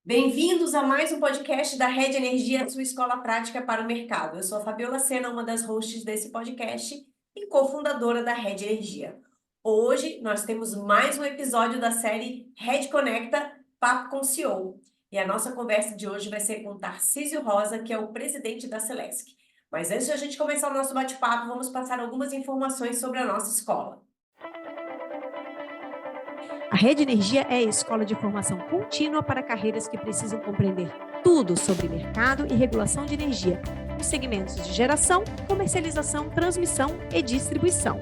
Bem-vindos a mais um podcast da Rede Energia, sua escola prática para o mercado. Eu sou a Fabiola Sena, uma das hosts desse podcast e cofundadora da Rede Energia. Hoje nós temos mais um episódio da série Rede Conecta Papo com CEO. E a nossa conversa de hoje vai ser com Tarcísio Rosa, que é o presidente da Celesc. Mas antes de a gente começar o nosso bate-papo, vamos passar algumas informações sobre a nossa escola. A Rede Energia é a escola de formação contínua para carreiras que precisam compreender tudo sobre mercado e regulação de energia, nos segmentos de geração, comercialização, transmissão e distribuição.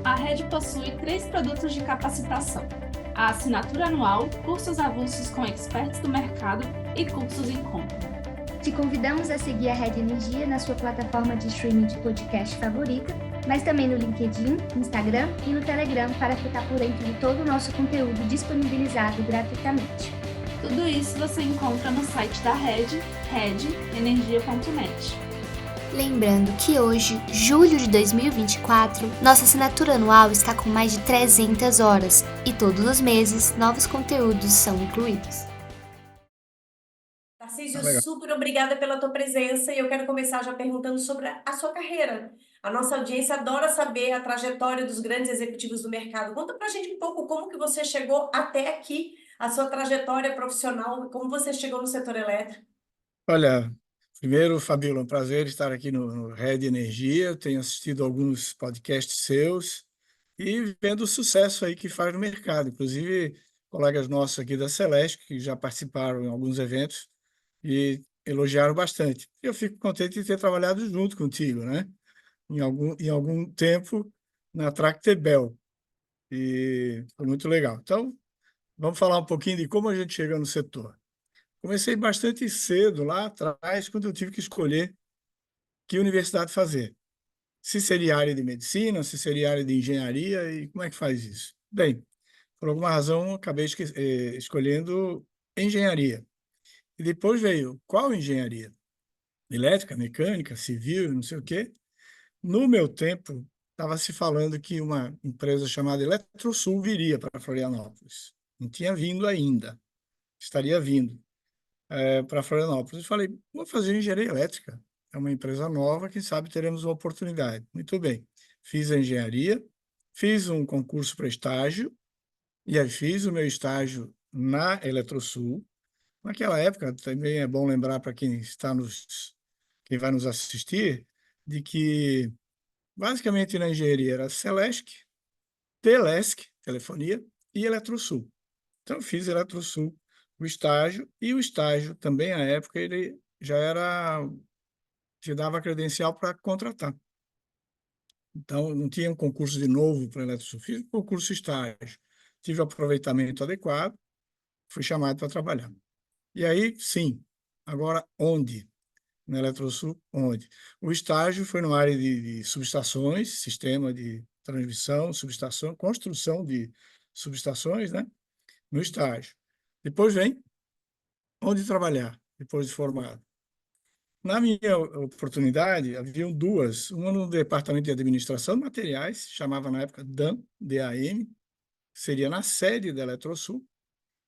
A Rede possui 3 produtos de capacitação: a assinatura anual, cursos avulsos com experts do mercado e cursos em conta. Te convidamos a seguir a Rede Energia na sua plataforma de streaming de podcast favorita, mas também no LinkedIn, Instagram e no Telegram para ficar por dentro de todo o nosso conteúdo disponibilizado gratuitamente. Tudo isso você encontra no site da Rede, redenergia.net. Lembrando que hoje, julho de 2024, nossa assinatura anual está com mais de 300 horas e todos os meses novos conteúdos são incluídos. Tarcísio, super obrigada pela tua presença e eu quero começar já perguntando sobre a sua carreira. A nossa audiência adora saber a trajetória dos grandes executivos do mercado. Conta pra gente um pouco como que você chegou até aqui, a sua trajetória profissional, como você chegou no setor elétrico. Olha, primeiro, Fabíola, é um prazer estar aqui no Rede Energia. Eu tenho assistido alguns podcasts seus e vendo o sucesso aí que faz no mercado. Inclusive, colegas nossos aqui da Celesc, que já participaram em alguns eventos e elogiaram bastante. Eu fico contente de ter trabalhado junto contigo, né? Em algum tempo na Tractebel. E foi muito legal. Então, vamos falar um pouquinho de como a gente chega no setor. Comecei bastante cedo, lá atrás, quando eu tive que escolher que universidade fazer. Se seria área de medicina, se seria área de engenharia, e como é que faz isso? Bem, por alguma razão, acabei escolhendo engenharia. E depois veio, qual engenharia? Elétrica, mecânica, civil, não sei o quê. No meu tempo, estava se falando que uma empresa chamada Eletrosul viria para Florianópolis. Não tinha vindo ainda, estaria vindo para Florianópolis. Eu falei, vou fazer engenharia elétrica. É uma empresa nova, quem sabe teremos uma oportunidade. Muito bem. Fiz a engenharia, fiz um concurso para estágio, e aí fiz o meu estágio na Eletrosul. Naquela época, também é bom lembrar para quem vai nos assistir, de que basicamente na engenharia era Celesc, Telesc, telefonia, e Eletrosul. Então, eu fiz Eletrosul, o estágio, e o estágio também, à época, ele já te dava credencial para contratar. Então, não tinha um concurso de novo para Eletrosul, fiz um concurso estágio, tive o aproveitamento adequado, fui chamado para trabalhar. E aí, sim, agora onde? Na Eletrosul, onde? O estágio foi numa área de subestações, sistema de transmissão, subestação, construção de subestações, né? No estágio. Depois vem onde trabalhar, depois de formado. Na minha oportunidade, haviam duas, uma no Departamento de Administração de Materiais, chamava na época DAM, DAM, seria na sede da Eletrosul,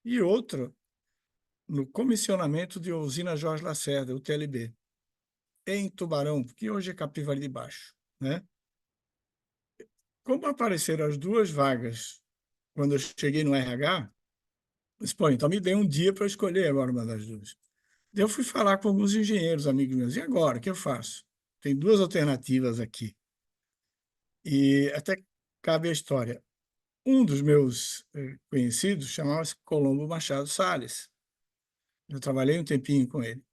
e outra no comissionamento de usina Jorge Lacerda, o TLB, em Tubarão, que hoje é Capivari de Baixo, né? Como apareceram as duas vagas quando eu cheguei no RH, eu disse, pô, então me dê um dia para escolher agora uma das duas. Eu fui falar com alguns engenheiros, amigos meus. E agora, o que eu faço? Tem duas alternativas aqui. E até cabe a história. Um dos meus conhecidos chamava-se Colombo Machado Salles. Eu trabalhei um tempinho com ele.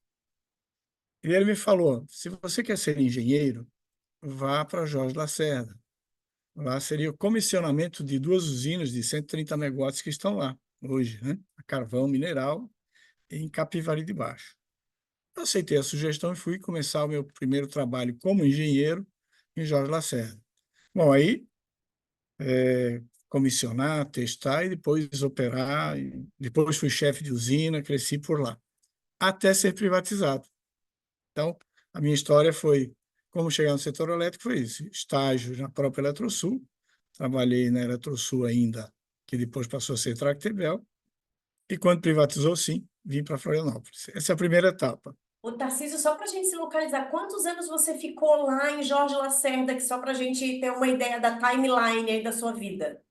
E ele me falou, se você quer ser engenheiro, vá para Jorge Lacerda. Lá seria o comissionamento de duas usinas de 130 megawatts que estão lá hoje, né? A carvão mineral em Capivari de Baixo. Eu aceitei a sugestão e fui começar o meu primeiro trabalho como engenheiro em Jorge Lacerda. Bom, aí, comissionar, testar e depois operar. E depois fui chefe de usina, cresci por lá, até ser privatizado. Então, a minha história foi como chegar no setor elétrico, foi isso. Estágio na própria Eletrosul, trabalhei na Eletrosul ainda, que depois passou a ser Tractebel, E quando privatizou, sim, vim para Florianópolis. Essa é a primeira etapa. Ô, Tarcísio, só para a gente se localizar, quantos anos você ficou lá em Jorge Lacerda, que só para a gente ter uma ideia da timeline aí da sua vida?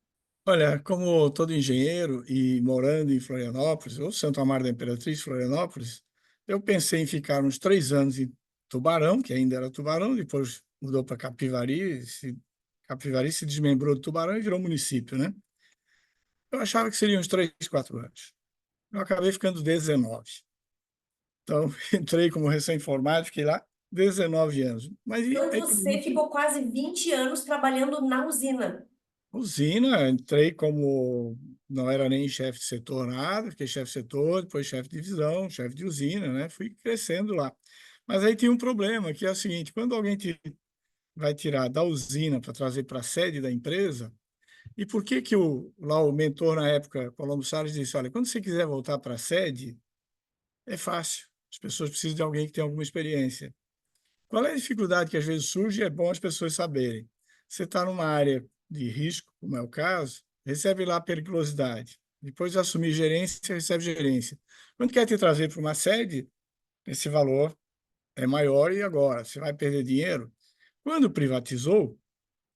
Olha, como todo engenheiro e morando em Florianópolis, ou Santo Amaro da Imperatriz, Florianópolis, eu pensei em ficar uns 3 anos em Tubarão, que ainda era Tubarão, depois mudou para Capivari, Capivari se desmembrou de Tubarão e virou município, né? Eu achava que seriam uns 3, 4 anos. Eu acabei ficando 19. Então, entrei como recém-formado, fiquei lá 19 anos. Mas Então aí tem você muito ficou quase 20 anos trabalhando na usina. usina, entrei como, não era nem chefe de setor nada, fiquei chefe de setor, depois chefe de divisão, chefe de usina, né? Fui crescendo lá. Mas aí tem um problema, que é o seguinte, quando alguém vai tirar da usina para trazer para a sede da empresa, e por que que lá o mentor na época, Colombo Salles, disse, olha, quando você quiser voltar para a sede, é fácil. As pessoas precisam de alguém que tenha alguma experiência. Qual é a dificuldade que às vezes surge? É bom as pessoas saberem. Você está numa área de risco, como é o caso, recebe lá periculosidade. Depois de assumir gerência, recebe gerência. Quando quer te trazer para uma sede, esse valor é maior e agora? Você vai perder dinheiro? Quando privatizou,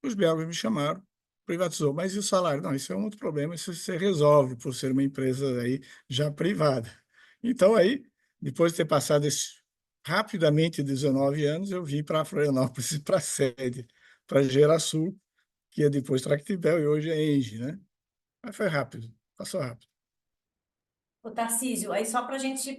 os belgas me chamaram, privatizou, mas e o salário? Não, isso é um outro problema, isso você resolve por ser uma empresa aí já privada. Então aí, depois de ter passado rapidamente 19 anos, eu vim para Florianópolis, para a sede, para Gerasul, que é depois Tractibel e hoje é Engie, né? Mas foi rápido, passou rápido. Ô, Tarcísio, aí só para a gente.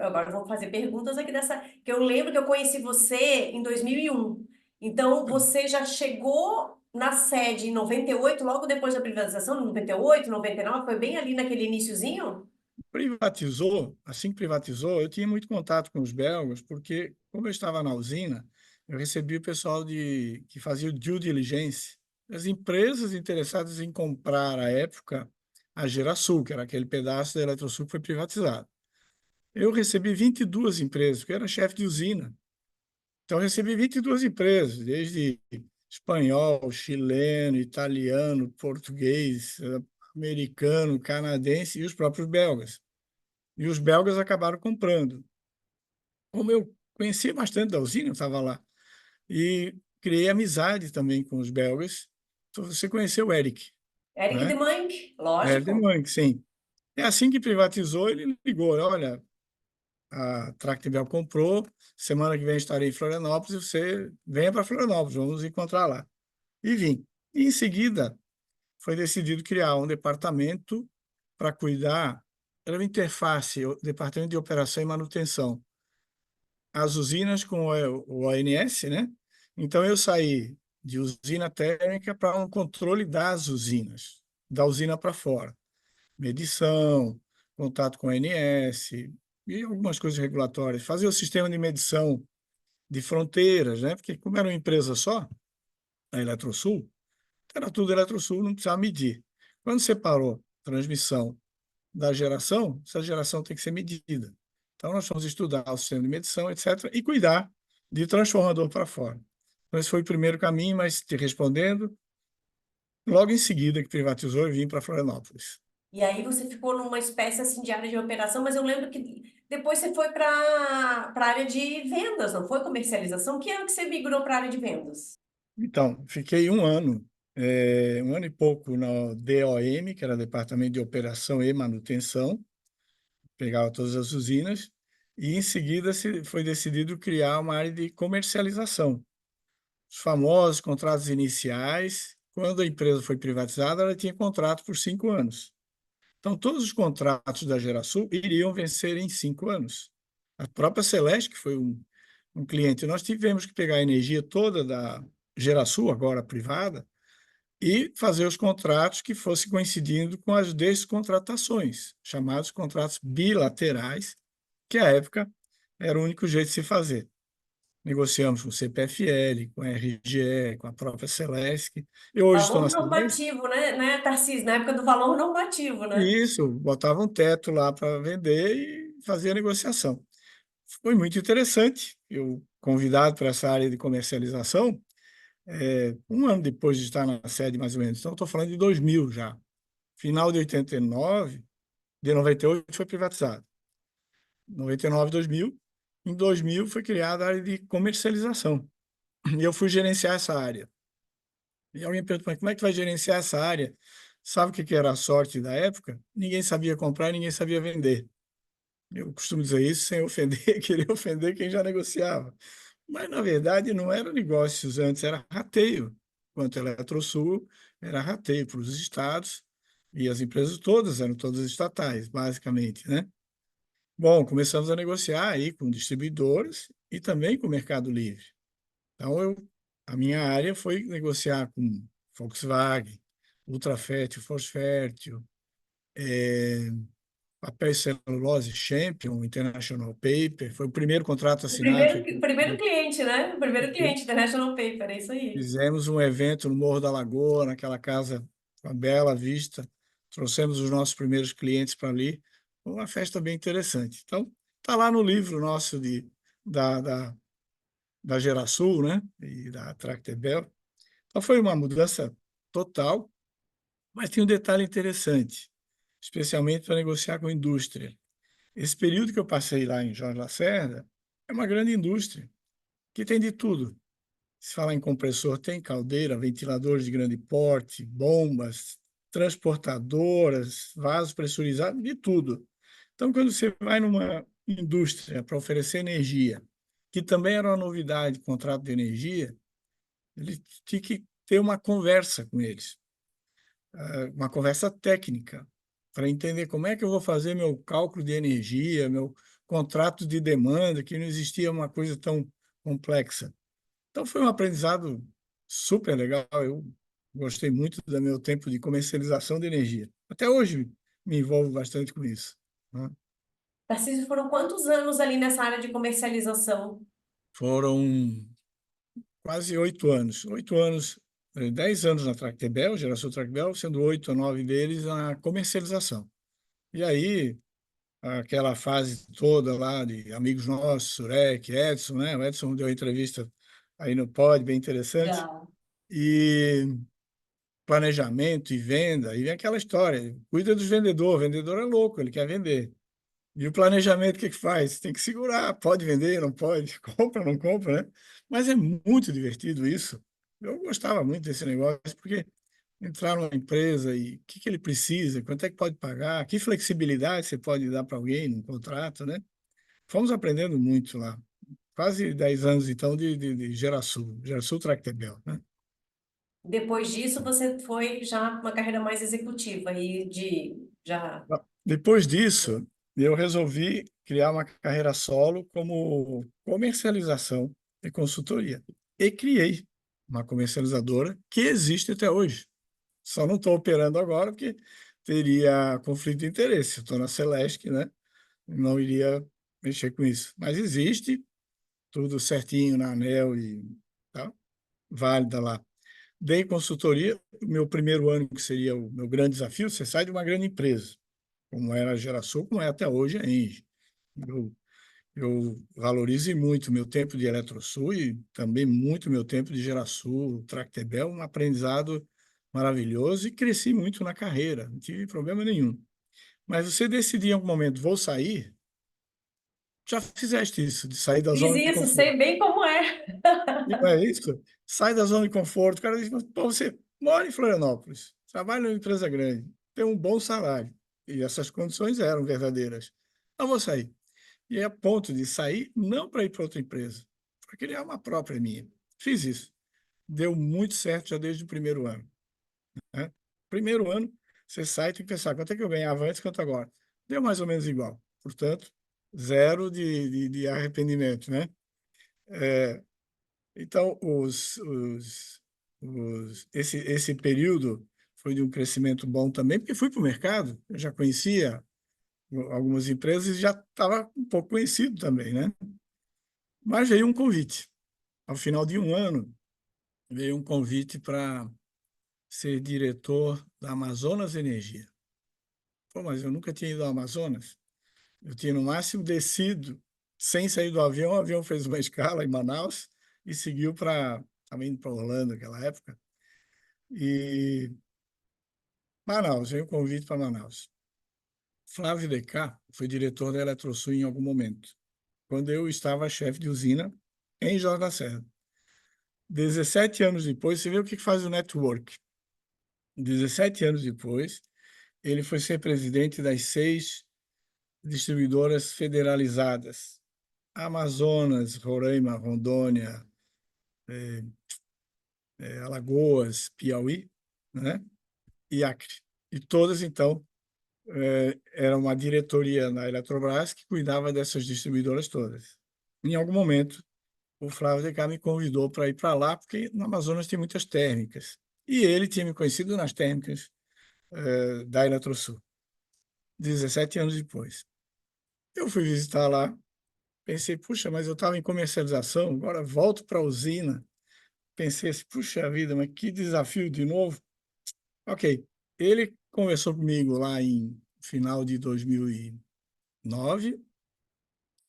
Agora eu vou fazer perguntas aqui dessa. Que eu lembro que eu conheci você em 2001. Então, você já chegou na sede em 98, logo depois da privatização, 98, 99, foi bem ali naquele iniciozinho? Privatizou, assim que privatizou, eu tinha muito contato com os belgas, porque, como eu estava na usina, eu recebi o pessoal que fazia o due diligence, as empresas interessadas em comprar, à época, a Gerasul, que era aquele pedaço da Eletrosul que foi privatizado. Eu recebi 22 empresas, porque eu era chefe de usina. Então, eu recebi 22 empresas, desde espanhol, chileno, italiano, português, americano, canadense e os próprios belgas. E os belgas acabaram comprando. Como eu conhecia bastante da usina, eu estava lá, e criei amizade também com os belgas. Então, você conheceu o Eric, Eric de né? Mank, Eric de lógico. Mank, sim. É assim que privatizou, ele ligou, olha, a Tractebel comprou, semana que vem estarei em Florianópolis, você venha para Florianópolis, vamos nos encontrar lá. E vim. E, em seguida, foi decidido criar um departamento para cuidar, era uma interface, o Departamento de Operação e Manutenção, as usinas com o ONS, né? Então, eu saí de usina térmica para um controle das usinas, da usina para fora. Medição, contato com o ONS e algumas coisas regulatórias. Fazer o sistema de medição de fronteiras, né? Porque como era uma empresa só, a Eletrosul, era tudo Eletrosul, não precisava medir. Quando separou transmissão da geração, essa geração tem que ser medida. Então, nós vamos estudar o sistema de medição, etc., e cuidar de transformador para fora. Então, esse foi o primeiro caminho, mas te respondendo, logo em seguida que privatizou, eu vim para Florianópolis. E aí você ficou numa espécie assim de área de operação, mas eu lembro que depois você foi para a área de vendas, não foi comercialização? Que ano que você migrou para a área de vendas? Então, fiquei um ano e pouco na DOM, que era Departamento de Operação e Manutenção, pegava todas as usinas, e em seguida foi decidido criar uma área de comercialização. Os famosos contratos iniciais, quando a empresa foi privatizada, ela tinha contrato por 5 anos. Então, todos os contratos da Gerasul iriam vencer em 5 anos. A própria Celeste, que foi um cliente, nós tivemos que pegar a energia toda da Gerasul, agora privada, e fazer os contratos que fossem coincidindo com as descontratações, chamados contratos bilaterais, que à época era o único jeito de se fazer. Negociamos com o CPFL, com a RGE, com a própria Celesc. Eu hoje estou na Valor Celesc. normativo, né, Tarcísio? Na época do valor normativo, né? Isso, botava um teto lá para vender e fazia a negociação. Foi muito interessante. Eu, convidado para essa área de comercialização, um ano depois de estar na sede, mais ou menos. Então, estou falando de 2000 já. Final de 89, De 98 foi privatizado. 99, 2000. Em 2000 foi criada a área de comercialização. E eu fui gerenciar essa área. E alguém perguntou, mas como é que vai gerenciar essa área? Sabe o que era a sorte da época? Ninguém sabia comprar e ninguém sabia vender. Eu costumo dizer isso sem ofender, querer ofender quem já negociava. Mas, na verdade, não era negócios antes, era rateio. Quanto a Eletrosul, era rateio para os estados, e as empresas todas eram todas estatais, basicamente, né? Bom, começamos a negociar aí com distribuidores e também com o Mercado Livre. Então, a minha área foi negociar com Volkswagen, Ultrafert, Fosfértil, papel e celulose Champion, International Paper. Foi o primeiro contrato O assinado. primeiro cliente, né? O primeiro cliente da National Paper, é isso aí. Fizemos um evento no Morro da Lagoa, naquela casa com a bela vista. Trouxemos os nossos primeiros clientes para ali. Foi uma festa bem interessante. Então, está lá no livro nosso da, da, da Gerasul, né? E da Tractebel. Então, foi uma mudança total, mas tem um detalhe interessante, especialmente para negociar com a indústria. Esse período que eu passei lá em Jorge Lacerda é uma grande indústria, que tem de tudo. Se falar em compressor, tem caldeira, ventiladores de grande porte, bombas, transportadoras, vasos pressurizados, de tudo. Então, quando você vai numa indústria para oferecer energia, que também era uma novidade, contrato de energia, ele tinha que ter uma conversa com eles, uma conversa técnica, para entender como é que eu vou fazer meu cálculo de energia, meu contrato de demanda, que não existia uma coisa tão complexa. Então, foi um aprendizado super legal. Eu gostei muito do meu tempo de comercialização de energia. Até hoje me envolvo bastante com isso, né? Tarcísio, foram quantos anos ali nessa área de comercialização? Foram quase 8 anos. 8 anos, 10 anos na Tractebel, Geração Tractebel, sendo 8 ou 9 deles na comercialização. E aí, aquela fase toda lá de amigos nossos, Surek, Edson, né? O Edson deu entrevista aí no Pod, bem interessante. Já. E planejamento e venda, e vem aquela história, cuida dos vendedores, o vendedor é louco, ele quer vender. E o planejamento, o que que faz? Tem que segurar, pode vender, não pode, compra, não compra, né? Mas é muito divertido isso. Eu gostava muito desse negócio, porque entrar numa empresa e o que que ele precisa, quanto é que pode pagar, que flexibilidade você pode dar para alguém num contrato, né? Fomos aprendendo muito lá. Quase 10 anos, então, de Gerasul Tractebel, né? Depois disso, você foi já uma carreira mais executiva e de já. Depois disso, eu resolvi criar uma carreira solo como comercialização e consultoria. E criei uma comercializadora que existe até hoje. Só não estou operando agora porque teria conflito de interesse. Estou na Celesc, né? Não iria mexer com isso. Mas existe, tudo certinho na ANEEL e tá, válida lá. Dei consultoria, o meu primeiro ano, que seria o meu grande desafio, você sai de uma grande empresa como era a Geração, como é até hoje a Engie. Eu, eu valorizo muito o meu tempo de Eletrosul e também muito meu tempo de Gerasul, Tractebel, um aprendizado maravilhoso e cresci muito na carreira, não tive problema nenhum. Mas você decidir em algum momento, vou sair, já fizeste isso, de sair da Fiz zona de isso, conforto. sei bem como é. E não é isso? Sai da zona de conforto. O cara diz, mas, pô, você mora em Florianópolis, trabalha numa empresa grande, tem um bom salário. E essas condições eram verdadeiras. Não vou sair. E é a ponto de sair, não para ir para outra empresa, para criar uma própria minha. Fiz isso. Deu muito certo já desde o primeiro ano, né? Primeiro ano, você sai e tem que pensar quanto é que eu ganhava antes, quanto agora. Deu mais ou menos igual. Portanto, zero de arrependimento, né? Então, esse período foi de um crescimento bom também, porque fui para o mercado, eu já conhecia algumas empresas e já estava um pouco conhecido também, né? Mas veio um convite. Ao final de um ano, veio um convite para ser diretor da Amazonas Energia. Pô, mas eu nunca tinha ido ao Amazonas. Eu tinha, no máximo, descido, sem sair do avião, o avião fez uma escala em Manaus e seguiu para, estava indo para Orlando naquela época. E Manaus, veio um convite para Manaus. Flávio de Cá foi diretor da Eletrosul em algum momento, quando eu estava chefe de usina em Jorge Lacerda. 17 anos depois, você vê o que faz o network. 17 anos depois, ele foi ser presidente das 6 distribuidoras federalizadas: Amazonas, Roraima, Rondônia, Alagoas, Piauí, né? E Acre. E todas, então, era uma diretoria na Eletrobras que cuidava dessas distribuidoras todas. Em algum momento, o Flávio de Cá me convidou para ir para lá, porque no Amazonas tem muitas térmicas. E ele tinha me conhecido nas térmicas da Eletrosul, 17 anos depois. Eu fui visitar lá, pensei, puxa, mas eu estava em comercialização, agora volto para a usina. Pensei assim, puxa vida, mas que desafio de novo. Ok, ele conversou comigo lá em final de 2009,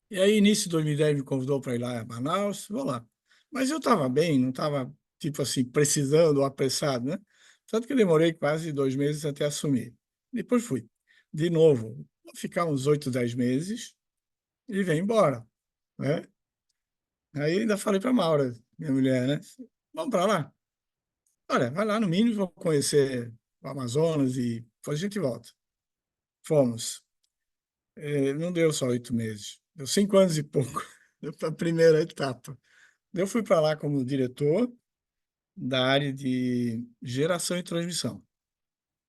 e aí início de 2010 me convidou para ir lá a Manaus, vou lá. Mas eu estava bem, não estava, tipo assim, precisando ou apressado, né? Tanto que demorei quase 2 meses até assumir. Depois fui. De novo, vou ficar uns 8, 10 meses e vem embora, né? Aí ainda falei para Maura, minha mulher, né? Vamos para lá? Olha, vai lá no mínimo, vou conhecer o Amazonas e depois a gente volta. Fomos. Não deu só 8 meses, deu 5 anos e pouco. Deu para a primeira etapa. Eu fui para lá como diretor da área de geração e transmissão,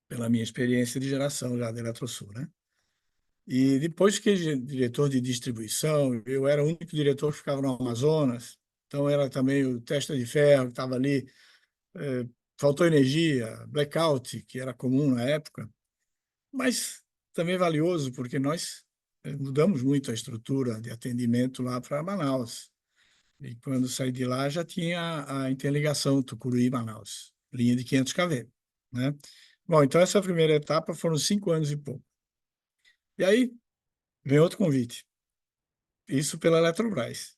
pela minha experiência de geração já da Eletrosul, né? E depois fiquei diretor de distribuição, eu era o único diretor que ficava no Amazonas, então era também o testa de ferro que estava ali. Faltou energia, blackout, que era comum na época, mas também valioso, porque nós mudamos muito a estrutura de atendimento lá para Manaus. E quando saí de lá, já tinha a interligação Tucuruí-Manaus, linha de 500 kV, né? Bom, então essa primeira etapa foram 5 anos e pouco. E aí vem outro convite, isso pela Eletrobras.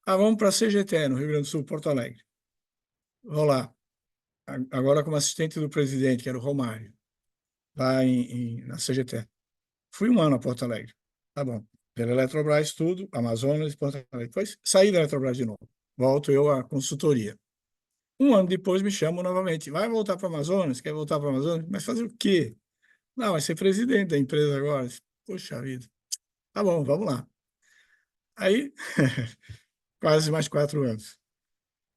Vamos para a CGTE, no Rio Grande do Sul, Porto Alegre. Vou lá, agora como assistente do presidente, que era o Romário, lá na CGTE. Fui 1 ano a Porto Alegre. Tá bom. Pela Eletrobras, tudo, Amazonas e Porto Alegre. Depois saí da Eletrobras de novo. Volto eu à consultoria. 1 ano depois me chamam novamente. Vai voltar para o Amazonas? Quer voltar para o Amazonas? Mas fazer o quê? Não, vai ser presidente da empresa agora. Poxa vida. Tá bom, vamos lá. Aí, quase mais 4 anos.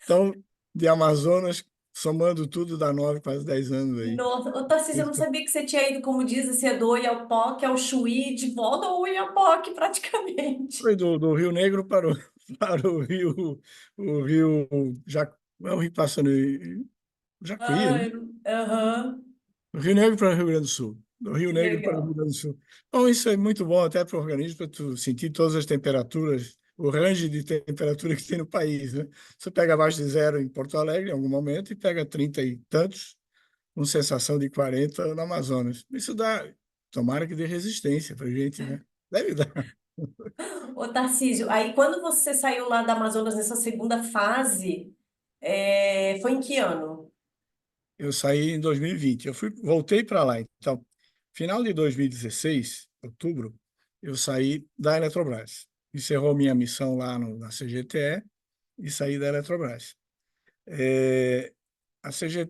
Então, de Amazonas, somando tudo, dá 9, quase 10 anos aí. Nossa, ô Tarcísio, eu não sabia que você tinha ido, como diz, esse do Oiapoque ao Chuí, de volta ao Oiapoque, praticamente. Foi do Rio Negro para o, para o Rio é o rio passando Jacuí, né? Ai, aham, Do Rio Negro para o Rio Grande do Sul. Do Rio que Negro para o Rio legal. Grande do Sul. Bom, isso é muito bom até para o organismo, para tu sentir todas as temperaturas, o range de temperatura que tem no país, né? Você pega abaixo de zero em Porto Alegre em algum momento e pega 30 e tantos, com sensação de 40 no Amazonas. Isso dá, tomara que dê resistência para a gente, né? Deve dar. Ô Tarcísio, aí quando você saiu lá da Amazonas nessa segunda fase, foi em que ano? Eu saí em 2020. Voltei para lá. Então, final de 2016, outubro, eu saí da Eletrobras. Encerrou minha missão lá na CGTE e saí da Eletrobras.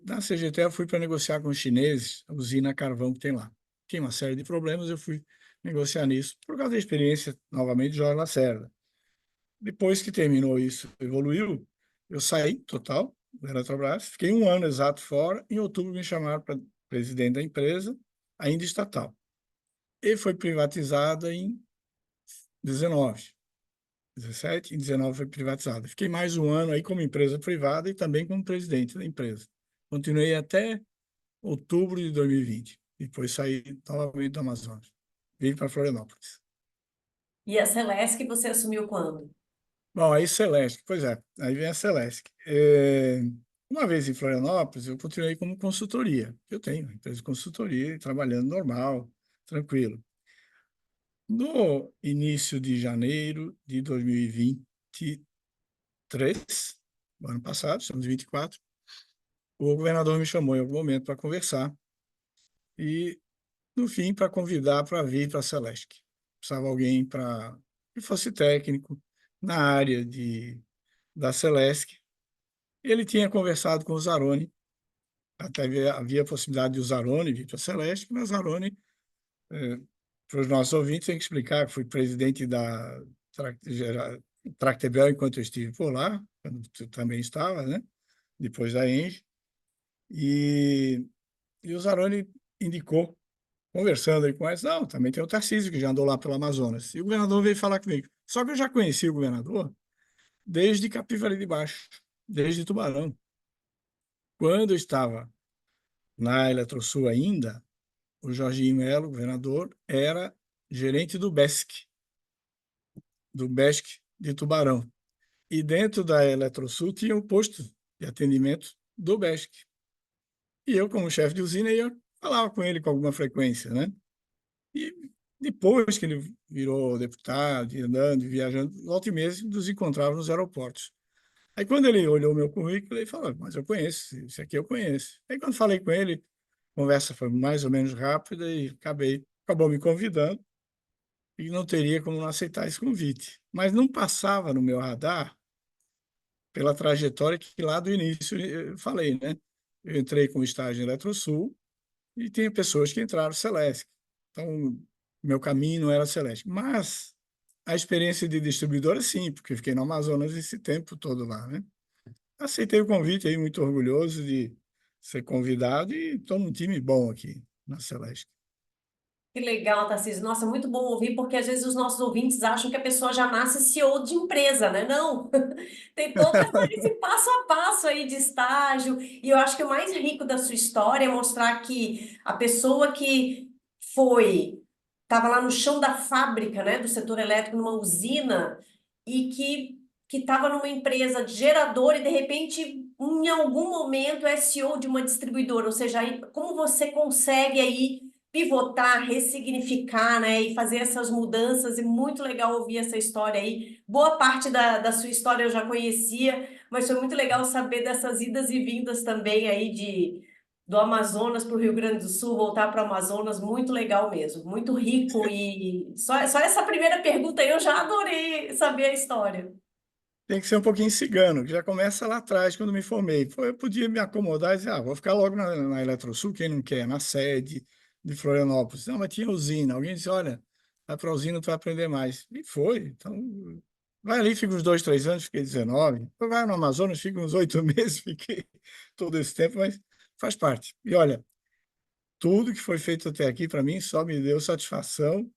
Na CGTE eu fui para negociar com os chineses a usina carvão que tem lá. Tinha uma série de problemas, eu fui negociar nisso por causa da experiência, novamente, de Jorge Lacerda. Depois que terminou isso, evoluiu, eu saí total da Eletrobras, fiquei 1 ano exato fora, em outubro me chamaram para presidente da empresa, ainda estatal. E foi privatizada em 19, 17, em 19 foi privatizada. Fiquei mais 1 ano aí como empresa privada e também como presidente da empresa. Continuei até outubro de 2020. Depois saí novamente do Amazonas. Vim para Florianópolis. E a Celesc você assumiu quando? Bom, aí Celesc, pois é, aí vem a Celesc. Uma vez em Florianópolis, eu continuei como consultoria. Eu tenho uma empresa de consultoria, trabalhando normal, tranquilo. No início de janeiro de 2023, no ano passado, estamos em 24, o governador me chamou em algum momento para conversar e no fim, para convidar para vir para a Celesc. Precisava alguém que fosse técnico na área da Celesc. Ele tinha conversado com o Zaroni, até havia a possibilidade de o Zaroni vir para a Celesc, mas o Zaroni, para os nossos ouvintes, tem que explicar que fui presidente da Tractebel enquanto eu estive por lá, quando tu também estava, né? Depois da Engie. E o Zaroni indicou, conversando aí com eles, não, também tem o Tarcísio, que já andou lá pelo Amazonas. E o governador veio falar comigo. Só que eu já conheci o governador desde Capivari de Baixo, desde Tubarão. Quando eu estava na Eletrosul ainda, o Jorginho Melo, governador, era gerente do BESC de Tubarão. E dentro da Eletrosul tinha o posto de atendimento do BESC. E eu, como chefe de usina, ia falava com ele com alguma frequência, né? E depois que ele virou deputado, andando, viajando, volta e meia, nos encontrava nos aeroportos. Aí, quando ele olhou meu currículo, ele falou, mas eu conheço, isso aqui eu conheço. Aí, quando falei com ele, a conversa foi mais ou menos rápida e acabou me convidando e não teria como não aceitar esse convite. Mas não passava no meu radar pela trajetória que lá do início eu falei, né? Eu entrei com estágio em Eletrosul e tem pessoas que entraram Celesc. Então, meu caminho não era Celesc. Mas a experiência de distribuidora, sim, porque eu fiquei no Amazonas esse tempo todo lá, né? Aceitei o convite aí, muito orgulhoso de ser convidado e estou num time bom aqui na Celeste. Que legal, Tarcísio. Nossa, muito bom ouvir, porque às vezes os nossos ouvintes acham que a pessoa já nasce CEO de empresa, né? Não, tem todo esse passo a passo aí de estágio. E eu acho que o mais rico da sua história é mostrar que a pessoa que estava lá no chão da fábrica, né, do setor elétrico, numa usina, e que estava numa empresa geradora e de repente, em algum momento, é CEO de uma distribuidora. Ou seja, aí, como você consegue aí pivotar, ressignificar, né, e fazer essas mudanças, e muito legal ouvir essa história aí. Boa parte da sua história eu já conhecia, mas foi muito legal saber dessas idas e vindas também aí do Amazonas para o Rio Grande do Sul, voltar para o Amazonas, muito legal mesmo, muito rico, e só essa primeira pergunta aí eu já adorei saber a história. Tem que ser um pouquinho cigano, que já começa lá atrás, quando me formei. Pô, eu podia me acomodar e dizer, vou ficar logo na Eletrosul, quem não quer, na sede de Florianópolis. Não, mas tinha usina. Alguém disse, olha, vai para a usina, tu vai aprender mais. E foi. Então, vai ali, fica uns 2, 3 anos, fiquei 19. Depois vai no Amazonas, fica uns 8 meses, fiquei todo esse tempo, mas faz parte. E olha, tudo que foi feito até aqui, para mim, só me deu satisfação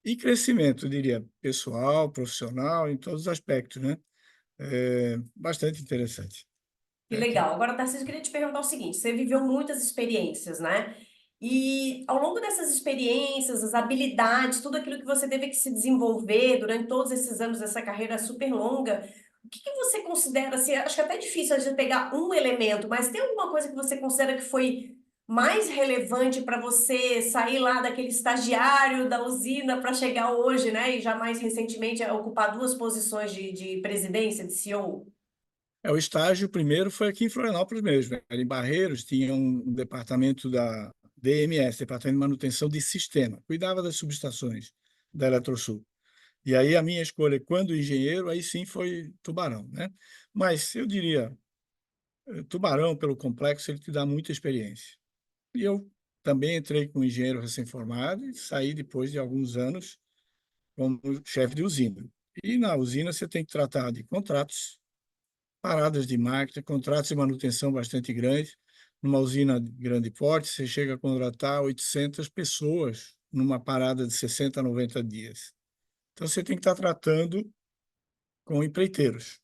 e crescimento, eu diria, pessoal, profissional, em todos os aspectos, né? É bastante interessante. Que legal. Agora, Tarcísio, eu queria te perguntar o seguinte: você viveu muitas experiências, né? E ao longo dessas experiências, as habilidades, tudo aquilo que você teve que se desenvolver durante todos esses anos dessa carreira super longa, o que que você considera, assim, acho que é até difícil a gente pegar um elemento, mas tem alguma coisa que você considera que foi mais relevante para você sair lá daquele estagiário da usina para chegar hoje, né? E já mais recentemente a ocupar duas posições de presidência, de CEO? O estágio primeiro foi aqui em Florianópolis mesmo. Era em Barreiros, tinha um departamento da DMS, Departamento de Manutenção de Sistema, cuidava das subestações da Eletrosul. E aí a minha escolha, quando engenheiro, aí sim foi Tubarão, né? Mas eu diria, Tubarão, pelo complexo, ele te dá muita experiência. E eu também entrei como engenheiro recém-formado e saí depois de alguns anos como chefe de usina. E na usina você tem que tratar de contratos, paradas de máquina, contratos de manutenção bastante grandes. Numa usina de grande porte, você chega a contratar 800 pessoas numa parada de 60 a 90 dias. Então, você tem que estar tratando com empreiteiros,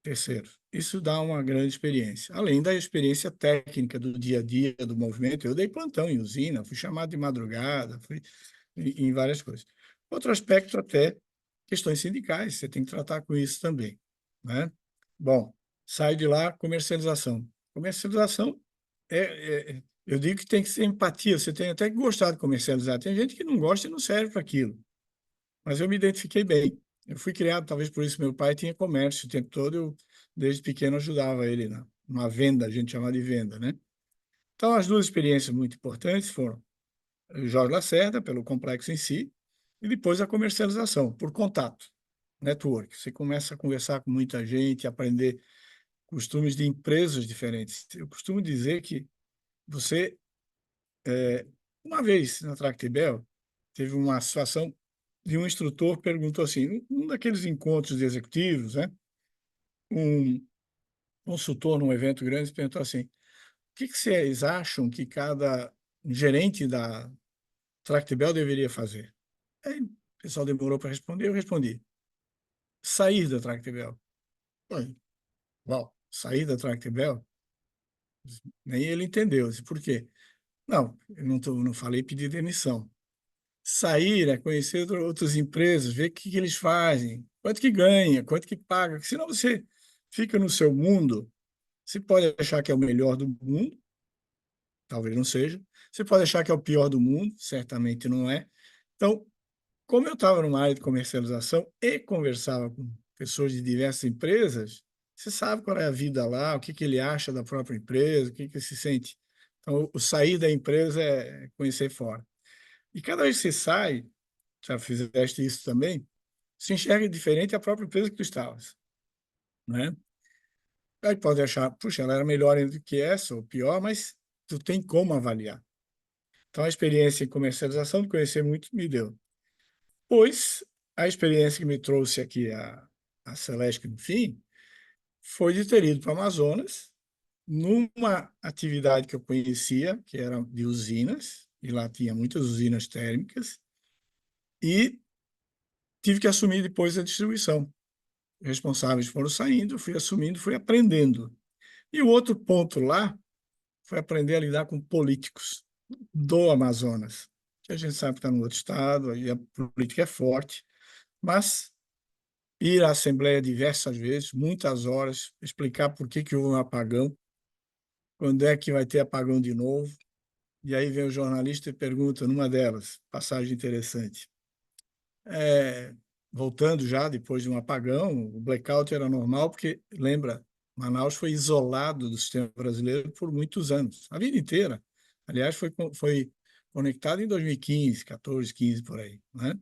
terceiros. Isso dá uma grande experiência. Além da experiência técnica do dia a dia, do movimento. Eu dei plantão em usina, fui chamado de madrugada, fui em várias coisas. Outro aspecto até, questões sindicais, você tem que tratar com isso também, né? Bom, sai de lá, comercialização. Comercialização, eu digo que tem que ser empatia, você tem até que gostar de comercializar. Tem gente que não gosta e não serve para aquilo, mas eu me identifiquei bem. Eu fui criado, talvez por isso meu pai tinha comércio o tempo todo, eu desde pequeno ajudava ele numa venda, a gente chama de venda, né? Então, as duas experiências muito importantes foram Jorge Lacerda, pelo complexo em si, e depois a comercialização, por contato, network. Você começa a conversar com muita gente, aprender costumes de empresas diferentes. Eu costumo dizer que você, uma vez na Tractebel, teve uma situação de um instrutor perguntou assim, um daqueles encontros de executivos, né? Um consultor num evento grande perguntou assim, o que vocês acham que cada gerente da Tractebel deveria fazer? Aí o pessoal demorou para responder, eu respondi, sair da Tractebel. Uau, sair da Tractebel? Nem ele entendeu. Eu disse, por quê? Não, eu não falei pedir demissão. Sair é conhecer outras empresas, ver o que eles fazem, quanto que ganha, quanto que paga. Porque senão você fica no seu mundo. Você pode achar que é o melhor do mundo, talvez não seja. Você pode achar que é o pior do mundo, certamente não é. Então, como eu estava numa área de comercialização e conversava com pessoas de diversas empresas, você sabe qual é a vida lá, o que ele acha da própria empresa, o que ele se sente. Então, o sair da empresa é conhecer fora. E cada vez que você sai, já fizeste isso também, se enxerga diferente a própria empresa que tu estavas, né? Aí pode achar, puxa, ela era melhor do que essa, ou pior, mas tu tem como avaliar. Então, a experiência em comercialização, de conhecer muito, me deu. Pois, a experiência que me trouxe aqui a Celesc, no fim, foi de ter ido para o Amazonas, numa atividade que eu conhecia, que era de usinas, e lá tinha muitas usinas térmicas, e tive que assumir depois a distribuição. Responsáveis foram saindo, fui assumindo, fui aprendendo. E o outro ponto lá foi aprender a lidar com políticos do Amazonas, que a gente sabe que está no outro estado, aí a política é forte, mas ir à Assembleia diversas vezes, muitas horas, explicar por que houve um apagão, quando é que vai ter apagão de novo, e aí vem o jornalista e pergunta, numa delas, passagem interessante, voltando já depois de um apagão, o blackout era normal, porque, lembra, Manaus foi isolado do sistema brasileiro por muitos anos, a vida inteira. Aliás, foi conectado em 2015, 14, 15, por aí, né?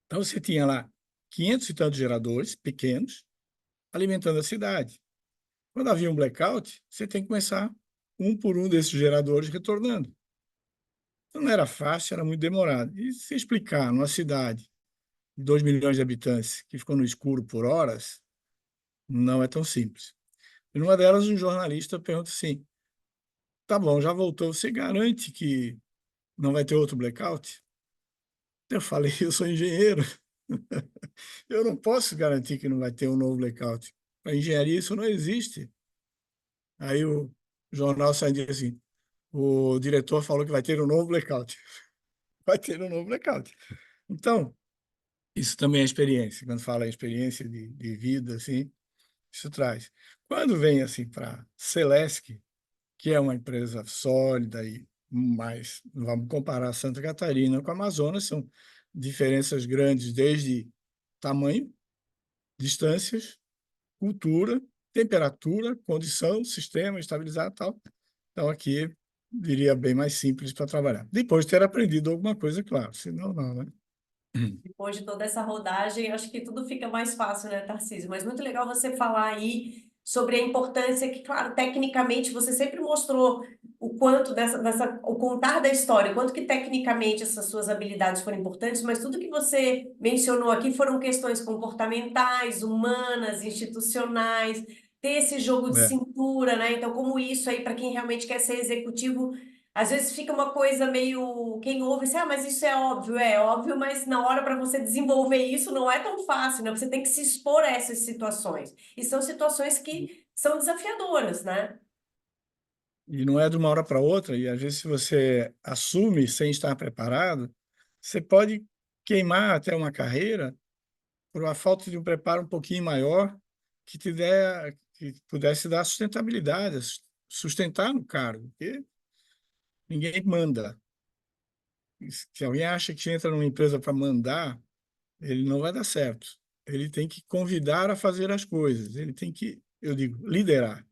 Então, você tinha lá 500 e tantos geradores pequenos alimentando a cidade. Quando havia um blackout, você tem que começar um por um desses geradores retornando. Então, não era fácil, era muito demorado. E se explicar numa cidade de 2 milhões de habitantes que ficou no escuro por horas, não é tão simples. E numa delas, um jornalista pergunta assim, tá bom, já voltou, você garante que não vai ter outro blackout? Eu falei, eu sou engenheiro, eu não posso garantir que não vai ter um novo blackout. Para engenharia isso não existe. Aí o jornal sai e diz assim, o diretor falou que vai ter um novo blackout. Vai ter um novo blackout. Então, isso também é experiência. Quando fala em experiência de vida, assim, isso traz. Quando vem assim para Celesc, que é uma empresa sólida e mais, vamos comparar Santa Catarina com a Amazonas, são diferenças grandes desde tamanho, distâncias, cultura, temperatura, condição, sistema estabilizado e tal. Então, aqui, diria bem mais simples para trabalhar. Depois de ter aprendido alguma coisa, claro, senão não, né? Depois de toda essa rodagem, acho que tudo fica mais fácil, né, Tarcísio? Mas muito legal você falar aí sobre a importância que, claro, tecnicamente você sempre mostrou o quanto o contar da história, o quanto que tecnicamente essas suas habilidades foram importantes, mas tudo que você mencionou aqui foram questões comportamentais, humanas, institucionais, ter esse jogo de É. cintura, né? Então, como isso aí, para quem realmente quer ser executivo, às vezes fica uma coisa meio. Quem ouve, assim, ah, mas isso é óbvio, mas na hora para você desenvolver isso não é tão fácil, né? Você tem que se expor a essas situações. E são situações que são desafiadoras, né? E não é de uma hora para outra, e às vezes, se você assume sem estar preparado, você pode queimar até uma carreira por uma falta de um preparo um pouquinho maior que pudesse dar sustentabilidade, sustentar no cargo, porque ninguém manda. Se alguém acha que entra numa empresa para mandar, ele não vai dar certo. Ele tem que convidar a fazer as coisas, ele tem que, eu digo, liderar,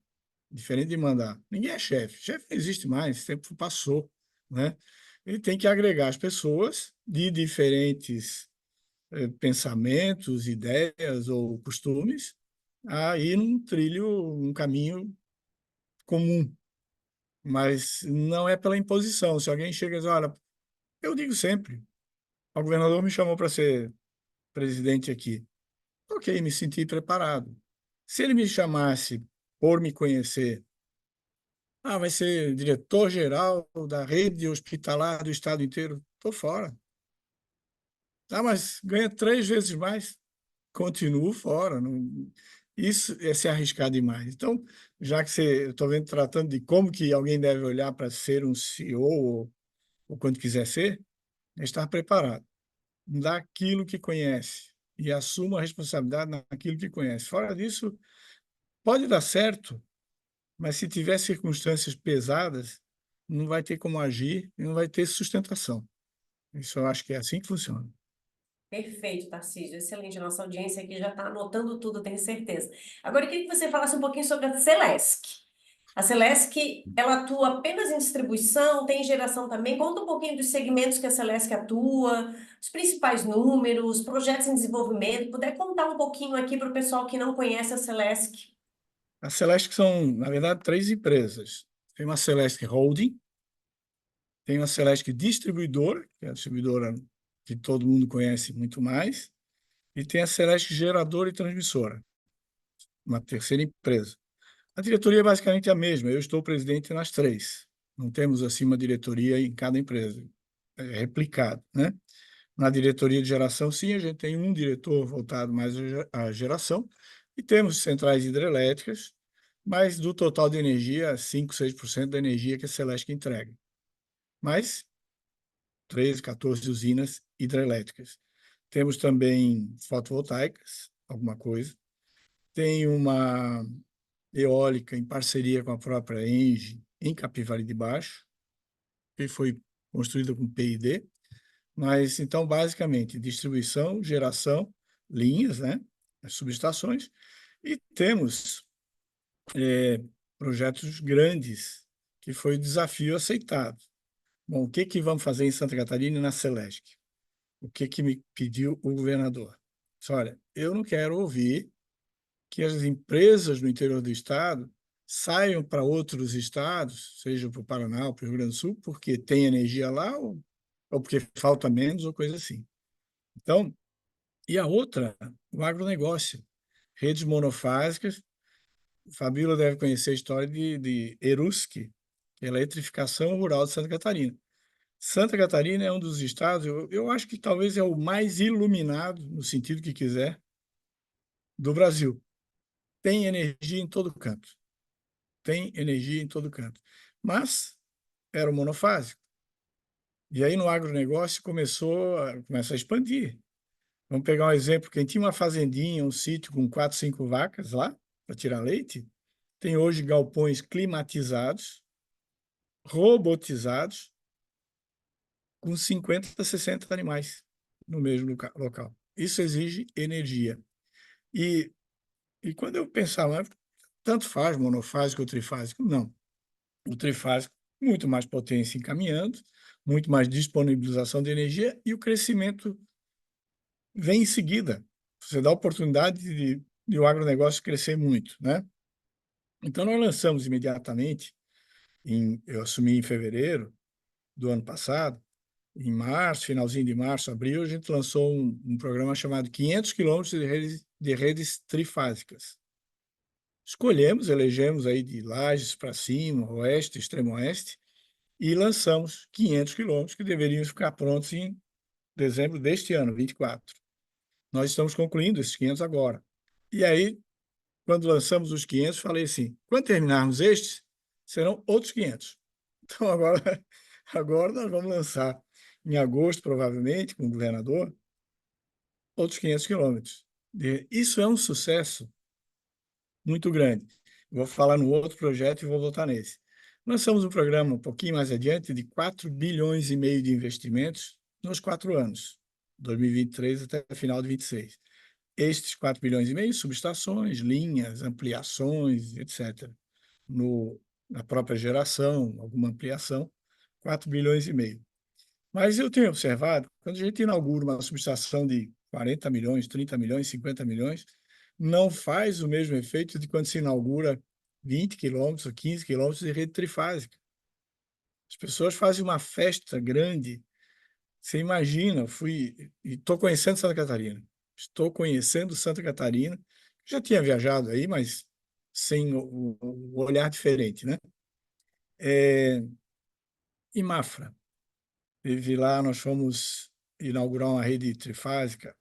diferente de mandar. Ninguém é chefe, chefe não existe mais, esse tempo passou, né? ele tem que agregar as pessoas de diferentes pensamentos, ideias ou costumes a ir num trilho, um caminho comum. Mas não é pela imposição. Se alguém chega e diz, olha, eu digo sempre, o governador me chamou para ser presidente aqui. Ok, me senti preparado. Se ele me chamasse por me conhecer, vai ser diretor-geral da rede hospitalar do estado inteiro, estou fora. Mas ganha 3 vezes mais, continuo fora. Não... Isso é se arriscar demais. Então, já que eu estou vendo tratando de como que alguém deve olhar para ser um CEO ou quando quiser ser, é estar preparado daquilo que conhece e assuma a responsabilidade naquilo que conhece. Fora disso, pode dar certo, mas se tiver circunstâncias pesadas, não vai ter como agir e não vai ter sustentação. Isso eu acho que é assim que funciona. Perfeito, Tarcísio. Excelente. Nossa audiência aqui já está anotando tudo, tenho certeza. Agora, eu queria que você falasse um pouquinho sobre a Celesc. A Celesc, ela atua apenas em distribuição, tem geração também. Conta um pouquinho dos segmentos que a Celesc atua, os principais números, projetos em desenvolvimento. Puder contar um pouquinho aqui para o pessoal que não conhece a Celesc. A Celesc são, na verdade, 3 empresas. Tem uma Celesc Holding, tem uma Celesc Distribuidora, que é a distribuidora que todo mundo conhece muito mais, e tem a Celesc Geradora e Transmissora, uma terceira empresa. A diretoria é basicamente a mesma, eu estou presidente nas 3. Não temos assim uma diretoria em cada empresa, é replicado, né? Na diretoria de geração, sim, a gente tem um diretor voltado mais à geração e temos centrais hidrelétricas, mas do total de energia, 5, 6% da energia que a Celesc entrega. Mas 13, 14 usinas hidrelétricas. Temos também fotovoltaicas, alguma coisa. Tem uma eólica em parceria com a própria Engie, em Capivari de Baixo, que foi construída com P&D. Mas, então, basicamente, distribuição, geração, linhas, né? As subestações, e temos projetos grandes, que foi o desafio aceitado. Bom, o que vamos fazer em Santa Catarina e na Celesc? O que me pediu o governador? Disse, olha, eu não quero ouvir que as empresas no interior do estado saiam para outros estados, seja para o Paraná ou para o Rio Grande do Sul, porque tem energia lá ou porque falta menos ou coisa assim. Então, e a outra, o agronegócio, redes monofásicas. Fabíola deve conhecer a história de ERUSC, que é a Eletrificação Rural de Santa Catarina. Santa Catarina é um dos estados, eu acho que talvez é o mais iluminado, no sentido que quiser, do Brasil. Tem energia em todo canto. Tem energia em todo canto. Mas era o monofásico. E aí no agronegócio começa a expandir. Vamos pegar um exemplo, quem tinha uma fazendinha, um sítio com 4, 5 vacas lá, para tirar leite, tem hoje galpões climatizados, robotizados, com 50, 60 animais no mesmo local. Isso exige energia. E quando eu pensava, tanto faz monofásico ou trifásico? Não. O trifásico, muito mais potência encaminhando, muito mais disponibilização de energia e o crescimento vem em seguida. Você dá a oportunidade de o agronegócio crescer muito, né? Então, nós lançamos imediatamente, eu assumi em fevereiro do ano passado, em março, finalzinho de março, abril, a gente lançou um programa chamado 500 quilômetros de redes trifásicas. Elegemos aí de Lages para cima, oeste, extremo oeste, e lançamos 500 quilômetros que deveriam ficar prontos em dezembro deste ano, 24. Nós estamos concluindo esses 500 agora. E aí, quando lançamos os 500, falei assim, quando terminarmos estes, serão outros 500. Então, agora nós vamos lançar, em agosto, provavelmente, com o governador, outros 500 quilômetros. Isso é um sucesso muito grande. Vou falar no outro projeto e vou voltar nesse. Lançamos um programa um pouquinho mais adiante de 4 bilhões e meio de investimentos nos 4 anos, 2023 até o final de 26. Estes 4 bilhões e meio, subestações, linhas, ampliações, etc. Na própria geração, alguma ampliação, 4 bilhões e meio. Mas eu tenho observado, quando a gente inaugura uma subestação de 40 milhões, 30 milhões, 50 milhões, não faz o mesmo efeito de quando se inaugura 20 quilômetros ou 15 quilômetros de rede trifásica. As pessoas fazem uma festa grande. Você imagina, eu fui e estou conhecendo Santa Catarina. Estou conhecendo Santa Catarina. Já tinha viajado aí, mas sem o olhar diferente, né? E Mafra. Teve lá, nós fomos inaugurar uma rede trifásica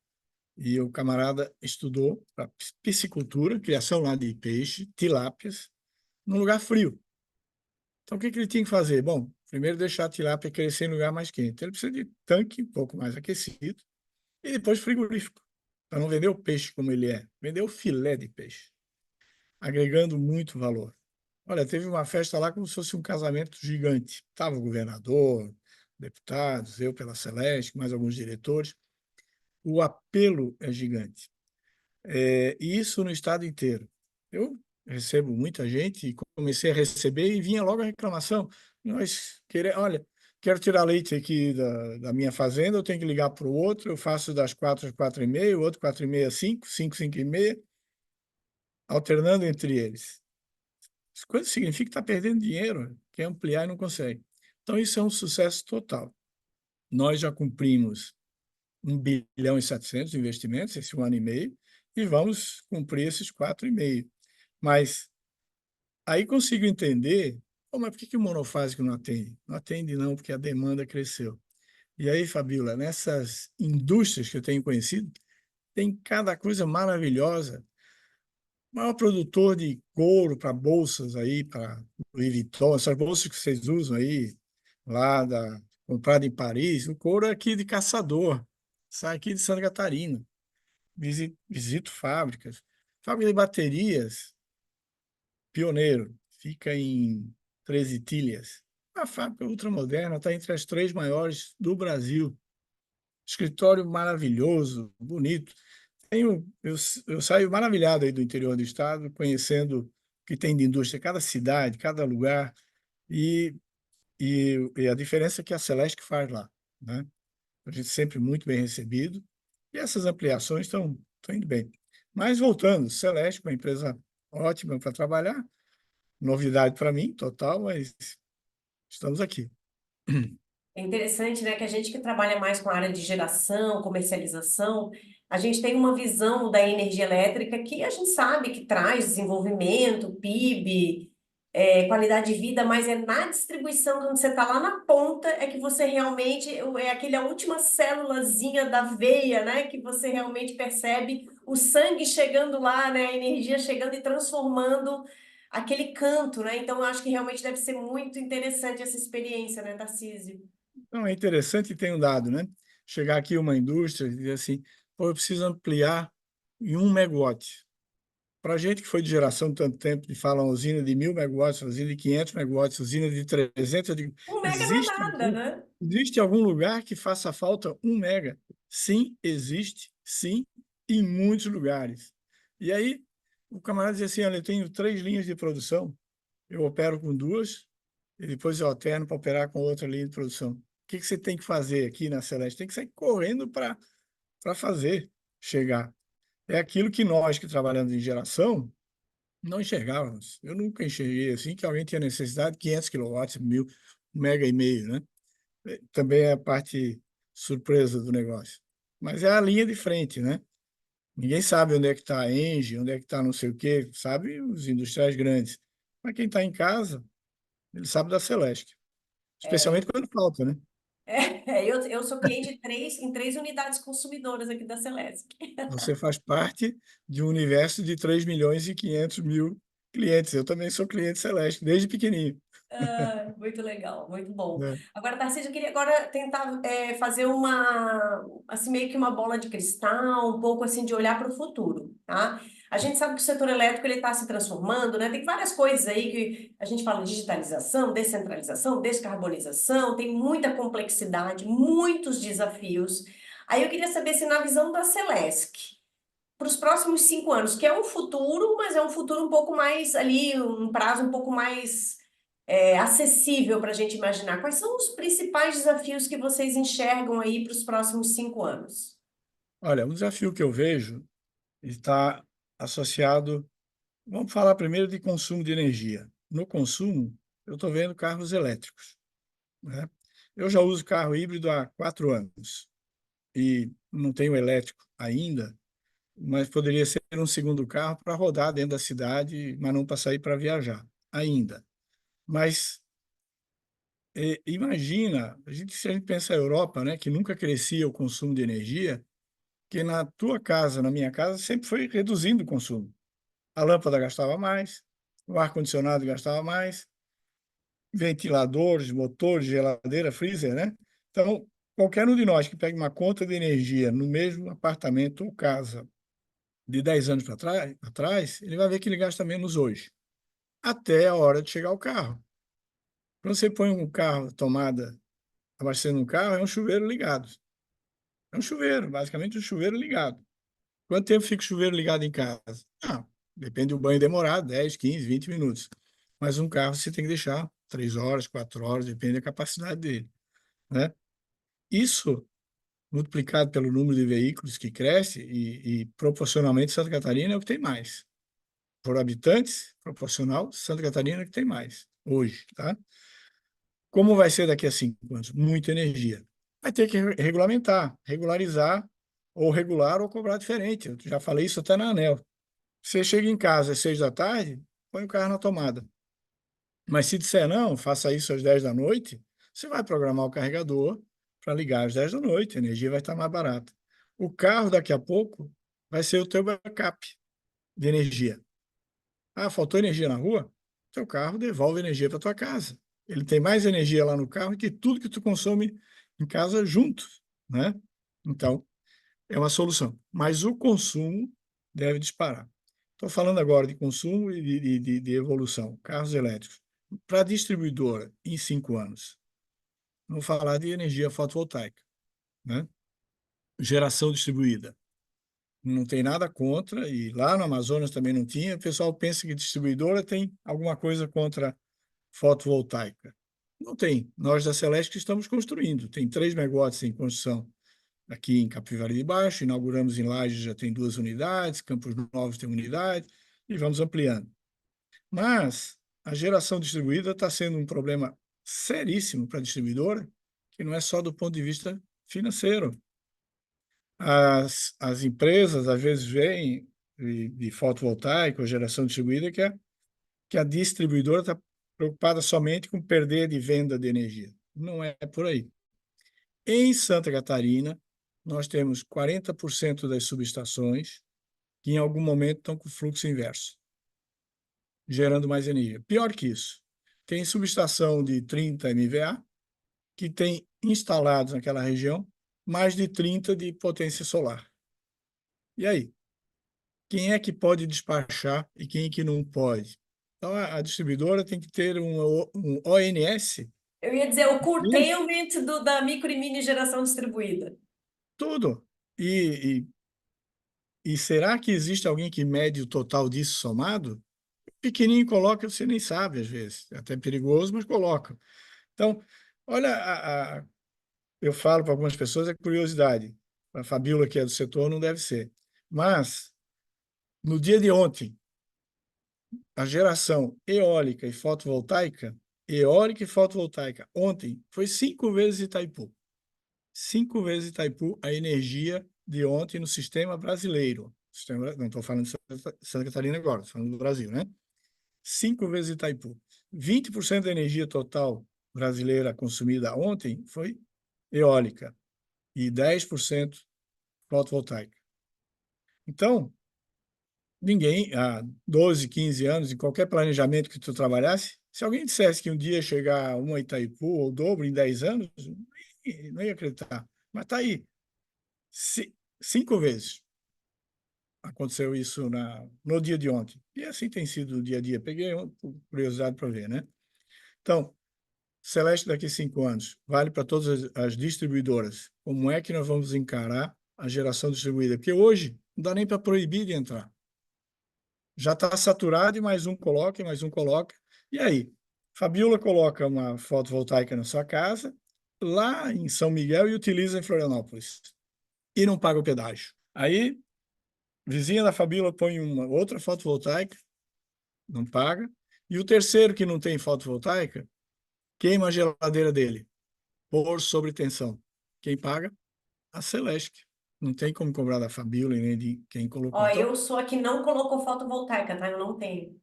e o camarada estudou para piscicultura, criação lá de peixe, tilápias, num lugar frio. Então, o que ele tinha que fazer? Bom, primeiro deixar a tilápia crescer em lugar mais quente. Ele precisa de tanque um pouco mais aquecido e depois frigorífico, para não vender o peixe como ele é, vender o filé de peixe, agregando muito valor. Olha, teve uma festa lá como se fosse um casamento gigante. Estava o governador, deputados, eu pela Celeste, mais alguns diretores. O apelo é gigante. E isso no estado inteiro. Eu recebo muita gente e comecei a receber e vinha logo a reclamação. Olha, quero tirar leite aqui da minha fazenda, eu tenho que ligar para o outro, eu faço das 4 às 4h30, o outro 4h30 às 5, 5, 5h30, alternando entre eles. Isso coisa significa que está perdendo dinheiro, quer ampliar e não consegue. Então, isso é um sucesso total. Nós já cumprimos 1,7 bilhão de investimentos esse 1 ano e meio e vamos cumprir esses 4,5. Mas aí consigo entender, mas por que o monofásico não atende? Não atende não, porque a demanda cresceu. E aí, Fabíola, nessas indústrias que eu tenho conhecido, tem cada coisa maravilhosa. O maior produtor de couro para bolsas aí, para Louis Vuitton, essas bolsas que vocês usam aí, comprada em Paris, o couro é aqui de Caçador, sai aqui de Santa Catarina. Visito fábricas. Fábrica de baterias, Pioneiro, fica em 13 Itilhas. Uma fábrica ultramoderna, está entre as 3 maiores do Brasil. Escritório maravilhoso, bonito. Eu saio maravilhado aí do interior do estado, conhecendo o que tem de indústria, cada cidade, cada lugar, e, e a diferença que a Celesc faz lá, né? A gente sempre muito bem recebido, e essas ampliações estão indo bem. Mas voltando, Celeste, uma empresa ótima para trabalhar, novidade para mim, total, mas estamos aqui. É interessante, né, que a gente que trabalha mais com a área de geração, comercialização, a gente tem uma visão da energia elétrica que a gente sabe que traz desenvolvimento, PIB, qualidade de vida, mas é na distribuição, quando você está lá na ponta, é que você realmente, é aquela última célulazinha da veia, né, que você realmente percebe o sangue chegando lá, né, a energia chegando e transformando aquele canto, né? Então, eu acho que realmente deve ser muito interessante essa experiência, né, Tarcísio? Então, é interessante e tem um dado, né? Chegar aqui uma indústria e dizer assim, pô, eu preciso ampliar em 1 megawatt. Para a gente que foi de geração tanto tempo, e fala uma usina de 1.000 megawatts, uma usina de 500 megawatts, usina de 300, eu digo, Um mega não é nada, né? existe algum lugar que faça falta 1 mega? Sim, existe, sim, em muitos lugares. E aí, o camarada diz assim, olha, eu tenho 3 linhas de produção, eu opero com 2, e depois eu alterno para operar com outra linha de produção. O que você tem que fazer aqui na Celeste? Tem que sair correndo para fazer chegar. É aquilo que nós que trabalhamos em geração não enxergávamos. Eu nunca enxerguei assim que alguém tinha necessidade de 500 quilowatts, 1,5 mega, né? Também é a parte surpresa do negócio. Mas é a linha de frente, né? Ninguém sabe onde é que está a Engie, onde é que está não sei o quê, sabe os industriais grandes. Mas quem está em casa, ele sabe da Celeste. Especialmente quando falta, né? Eu sou cliente em três unidades consumidoras aqui da Celesc. Você faz parte de um universo de 3.500.000 clientes. Eu também sou cliente Celeste, desde pequenininho. Ah, muito legal, muito bom. Né? Agora, Tarcísio, eu queria agora tentar fazer assim, meio que uma bola de cristal, um pouco assim de olhar para o futuro, tá? A gente sabe que o setor elétrico ele está se transformando, né? Tem várias coisas aí que a gente fala digitalização, descentralização, descarbonização, tem muita complexidade, muitos desafios. Aí eu queria saber se na visão da Celesc, para os próximos 5 anos, que é um futuro, mas é um futuro um pouco mais ali, um prazo um pouco mais acessível para a gente imaginar. Quais são os principais desafios que vocês enxergam aí para os próximos 5 anos? Olha, um desafio que eu vejo está associado. Vamos falar primeiro de consumo de energia. No consumo, eu estou vendo carros elétricos, né? Eu já uso carro híbrido há 4 anos e não tenho elétrico ainda, mas poderia ser um segundo carro para rodar dentro da cidade, mas não para sair para viajar ainda. Mas imagina, se a gente pensa a Europa, né, que nunca crescia o consumo de energia, que na tua casa, na minha casa, sempre foi reduzindo o consumo. A lâmpada gastava mais, o ar-condicionado gastava mais, ventiladores, motores, geladeira, freezer, né? Então, qualquer um de nós que pegue uma conta de energia no mesmo apartamento ou casa de 10 anos para trás, ele vai ver que ele gasta menos hoje, até a hora de chegar o carro. Quando você põe um carro, tomada, abastecendo um carro, é um chuveiro ligado. É um chuveiro, basicamente um chuveiro ligado. Quanto tempo fica o chuveiro ligado em casa? Depende do banho demorado, 10, 15, 20 minutos. Mas um carro você tem que deixar 3 horas, 4 horas, depende da capacidade dele, né? Isso, multiplicado pelo número de veículos que cresce e proporcionalmente Santa Catarina é o que tem mais. Por habitantes, proporcional, Santa Catarina é o que tem mais, hoje, tá? Como vai ser daqui a 5 anos? Muita energia. Vai ter que regulamentar, regularizar, ou regular ou cobrar diferente. Eu já falei isso até na ANEEL. Você chega em casa às 6 da tarde, põe o carro na tomada. Mas se disser não, faça isso às 10 da noite, você vai programar o carregador para ligar às 10 da noite, a energia vai estar mais barata. O carro, daqui a pouco, vai ser o teu backup de energia. Faltou energia na rua? Teu carro devolve energia para tua casa. Ele tem mais energia lá no carro que tudo que tu consome em casa junto, né? Então, é uma solução. Mas o consumo deve disparar. Estou falando agora de consumo e de evolução, carros elétricos. Para a distribuidora, em 5 anos, vamos falar de energia fotovoltaica, né? Geração distribuída. Não tem nada contra, e lá no Amazonas também não tinha. O pessoal pensa que distribuidora tem alguma coisa contra fotovoltaica. Não tem. Nós da Celeste estamos construindo. Tem 3 megawatts em construção aqui em Capivari de Baixo, inauguramos em Lages, já tem 2 unidades, Campos Novos tem unidade, e vamos ampliando. Mas a geração distribuída está sendo um problema seríssimo para a distribuidora, que não é só do ponto de vista financeiro. As empresas, às vezes, veem de fotovoltaica ou geração distribuída que a distribuidora está preocupada somente com perder de venda de energia. Não é por aí. Em Santa Catarina, nós temos 40% das subestações que, em algum momento, estão com fluxo inverso, gerando mais energia. Pior que isso, tem subestação de 30 MVA que tem instalados naquela região mais de 30 de potência solar. E aí? Quem é que pode despachar e quem é que não pode? Então, a distribuidora tem que ter um ONS. Eu ia dizer o curtailment da micro e mini geração distribuída. Tudo. E será que existe alguém que mede o total disso somado? Pequenininho coloca, você nem sabe às vezes. É até perigoso, mas coloca. Então, olha, eu falo para algumas pessoas, é curiosidade. A Fabíola, que é do setor, não deve ser. Mas, no dia de ontem, a geração eólica e fotovoltaica, ontem, foi 5 vezes Itaipu. 5 vezes Itaipu a energia de ontem no sistema brasileiro. Não estou falando de Santa Catarina agora, estou falando do Brasil, né? 5 vezes Itaipu. 20% da energia total brasileira consumida ontem foi eólica e 10% fotovoltaica. Então, ninguém, há 12, 15 anos, em qualquer planejamento que tu trabalhasse, se alguém dissesse que um dia chegar a uma Itaipu ou o dobro em 10 anos, não ia acreditar. Mas está aí. 5 vezes aconteceu isso no dia de ontem. E assim tem sido o dia a dia. Peguei uma curiosidade para ver, né? Então, Celeste, daqui a 5 anos, vale para todas as distribuidoras. Como é que nós vamos encarar a geração distribuída? Porque hoje não dá nem para proibir de entrar. Já está saturado e mais um coloca, e mais um coloca. E aí? Fabiola coloca uma fotovoltaica na sua casa, lá em São Miguel, e utiliza em Florianópolis. E não paga o pedágio. Aí, vizinha da Fabiola põe uma outra fotovoltaica, não paga. E o terceiro que não tem fotovoltaica, queima a geladeira dele, por sobretensão. Quem paga? A Celesc. Não tem como cobrar da Fabiola nem de quem colocou. Ó, Então, eu sou a que não colocou fotovoltaica, tá? Eu não tenho.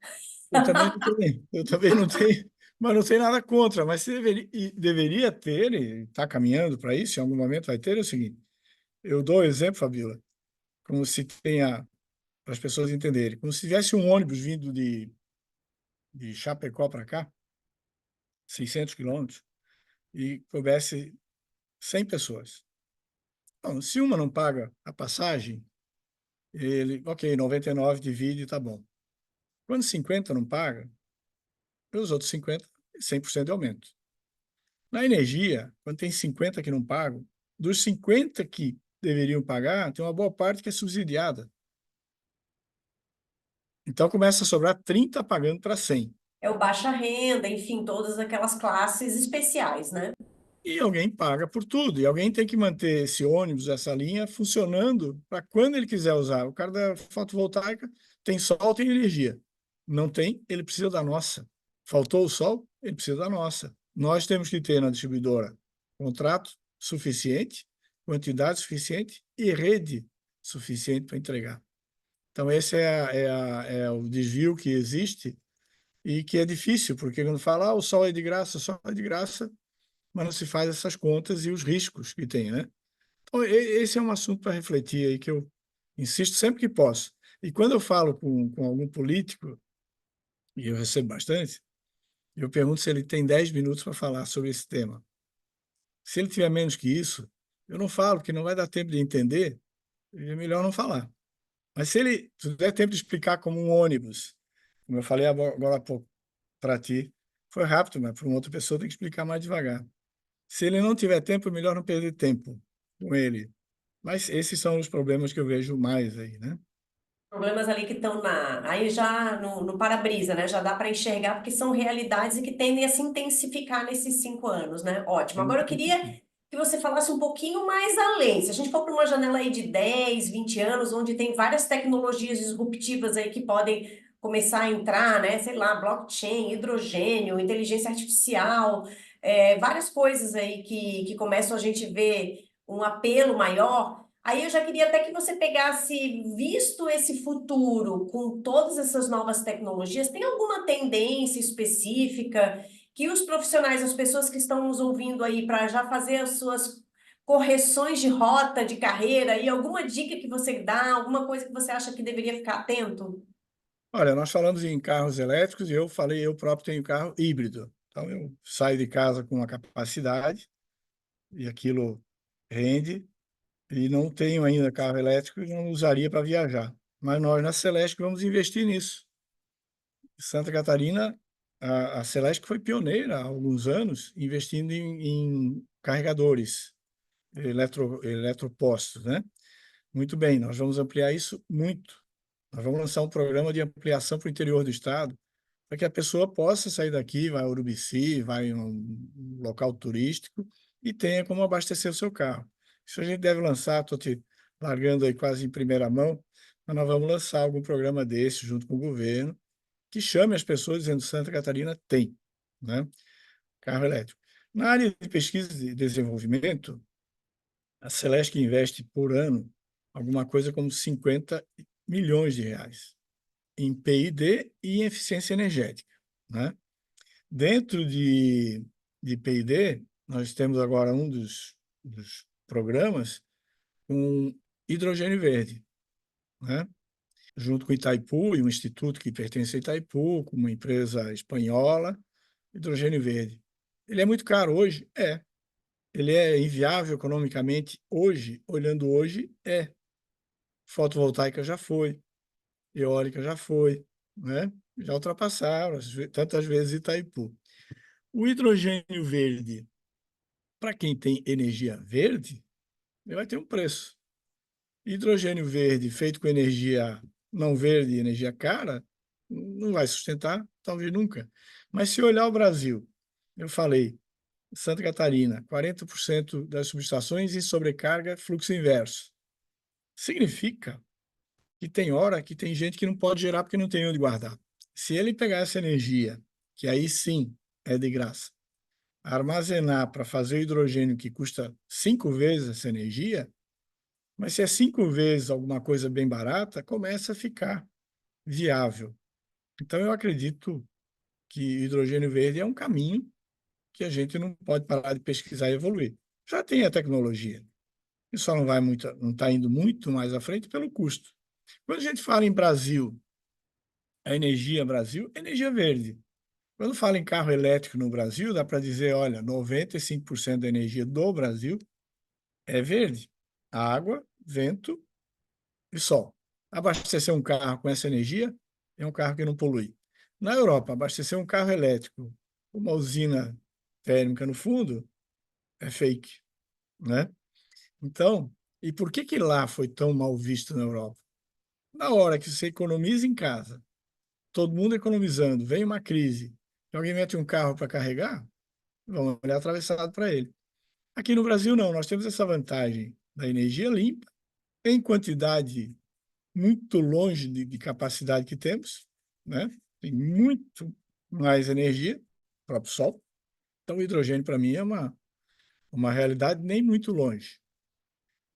eu também não tenho. Eu também não tenho, mas não tem nada contra. Mas se deveria, e deveria ter, e está caminhando para isso, em algum momento vai ter, é o seguinte. Eu dou o exemplo, Fabiola, como se tenha, para as pessoas entenderem, como se tivesse um ônibus vindo de Chapecó para cá, 600 quilômetros, e coubesse 100 pessoas. Então, se uma não paga a passagem, ele, ok, 99 divide, tá bom. Quando 50 não paga, os outros 50, 100% de aumento. Na energia, quando tem 50 que não pagam, dos 50 que deveriam pagar, tem uma boa parte que é subsidiada. Então começa a sobrar 30 pagando para 100. É o baixa renda, enfim, todas aquelas classes especiais, né? E alguém paga por tudo. E alguém tem que manter esse ônibus, essa linha, funcionando para quando ele quiser usar. O cara da fotovoltaica tem sol, tem energia. Não tem, ele precisa da nossa. Faltou o sol, ele precisa da nossa. Nós temos que ter na distribuidora contrato suficiente, quantidade suficiente e rede suficiente para entregar. Então, esse é o desvio que existe e que é difícil, porque quando fala, o sol é de graça, o sol é de graça, mas não se faz essas contas e os riscos que tem, né? Então, esse é um assunto para refletir aí, que eu insisto sempre que posso. E quando eu falo com algum político, e eu recebo bastante, eu pergunto se ele tem 10 minutos para falar sobre esse tema. Se ele tiver menos que isso, eu não falo, porque não vai dar tempo de entender, e é melhor não falar. Mas se ele der tempo de explicar como um ônibus, como eu falei agora há pouco para ti, foi rápido, mas para uma outra pessoa tem que explicar mais devagar. Se ele não tiver tempo, é melhor não perder tempo com ele. Mas esses são os problemas que eu vejo mais aí, né? Problemas ali que estão aí já no para-brisa, né? Já dá para enxergar, porque são realidades e que tendem a se intensificar nesses 5 anos, né? Ótimo. Agora eu queria que você falasse um pouquinho mais além. Se a gente for para uma janela aí de 10, 20 anos, onde tem várias tecnologias disruptivas aí que podem começar a entrar, né? Sei lá, blockchain, hidrogênio, inteligência artificial, várias coisas aí que começam a gente ver um apelo maior. Aí eu já queria até que você pegasse, visto esse futuro com todas essas novas tecnologias, tem alguma tendência específica que os profissionais, as pessoas que estão nos ouvindo aí para já fazer as suas correções de rota, de carreira, e alguma dica que você dá, alguma coisa que você acha que deveria ficar atento? Olha, nós falamos em carros elétricos e eu falei, eu próprio tenho carro híbrido. Então, eu saio de casa com uma capacidade e aquilo rende, e não tenho ainda carro elétrico e não usaria para viajar. Mas nós, na Celesc, vamos investir nisso. Santa Catarina, a Celesc foi pioneira há alguns anos, investindo em carregadores, eletropostos, né? Muito bem, nós vamos ampliar isso muito. Nós vamos lançar um programa de ampliação para o interior do estado, para que a pessoa possa sair daqui, vai a Urubici, vai em um local turístico e tenha como abastecer o seu carro. Isso a gente deve lançar, estou te largando aí quase em primeira mão, mas nós vamos lançar algum programa desse junto com o governo, que chame as pessoas dizendo Santa Catarina tem, né? Carro elétrico. Na área de pesquisa e desenvolvimento, a Celesc investe por ano alguma coisa como 50 milhões de reais em P&D e em eficiência energética, né? Dentro de P&D, nós temos agora um dos programas com hidrogênio verde, né? Junto com Itaipu e um instituto que pertence a Itaipu, com uma empresa espanhola, hidrogênio verde. Ele é muito caro hoje? É. Ele é inviável economicamente hoje? Olhando hoje, é. Fotovoltaica já foi, eólica já foi, né? Já ultrapassaram tantas vezes Itaipu. O hidrogênio verde, para quem tem energia verde, ele vai ter um preço. Hidrogênio verde feito com energia não verde, energia cara, não vai sustentar, talvez nunca. Mas se olhar o Brasil, eu falei, Santa Catarina, 40% das subestações em sobrecarga, fluxo inverso. Significa que tem hora que tem gente que não pode gerar porque não tem onde guardar. Se ele pegar essa energia, que aí sim é de graça, armazenar para fazer o hidrogênio que custa 5 vezes essa energia, mas se é 5 vezes alguma coisa bem barata, começa a ficar viável. Então, eu acredito que hidrogênio verde é um caminho que a gente não pode parar de pesquisar e evoluir. Já tem a tecnologia, e só não está indo muito mais à frente pelo custo. Quando a gente fala em Brasil, a energia Brasil, é energia verde. Quando fala em carro elétrico no Brasil, dá para dizer, olha, 95% da energia do Brasil é verde. Água, vento e sol. Abastecer um carro com essa energia é um carro que não polui. Na Europa, abastecer um carro elétrico com uma usina térmica no fundo é fake, né? Então, e por que lá foi tão mal visto na Europa? Na hora que você economiza em casa, todo mundo economizando, vem uma crise, e alguém mete um carro para carregar, vão olhar atravessado para ele. Aqui no Brasil, não, nós temos essa vantagem da energia limpa, em quantidade muito longe de capacidade que temos, né? Tem muito mais energia, o próprio Sol. Então, o hidrogênio, para mim, é uma realidade nem muito longe.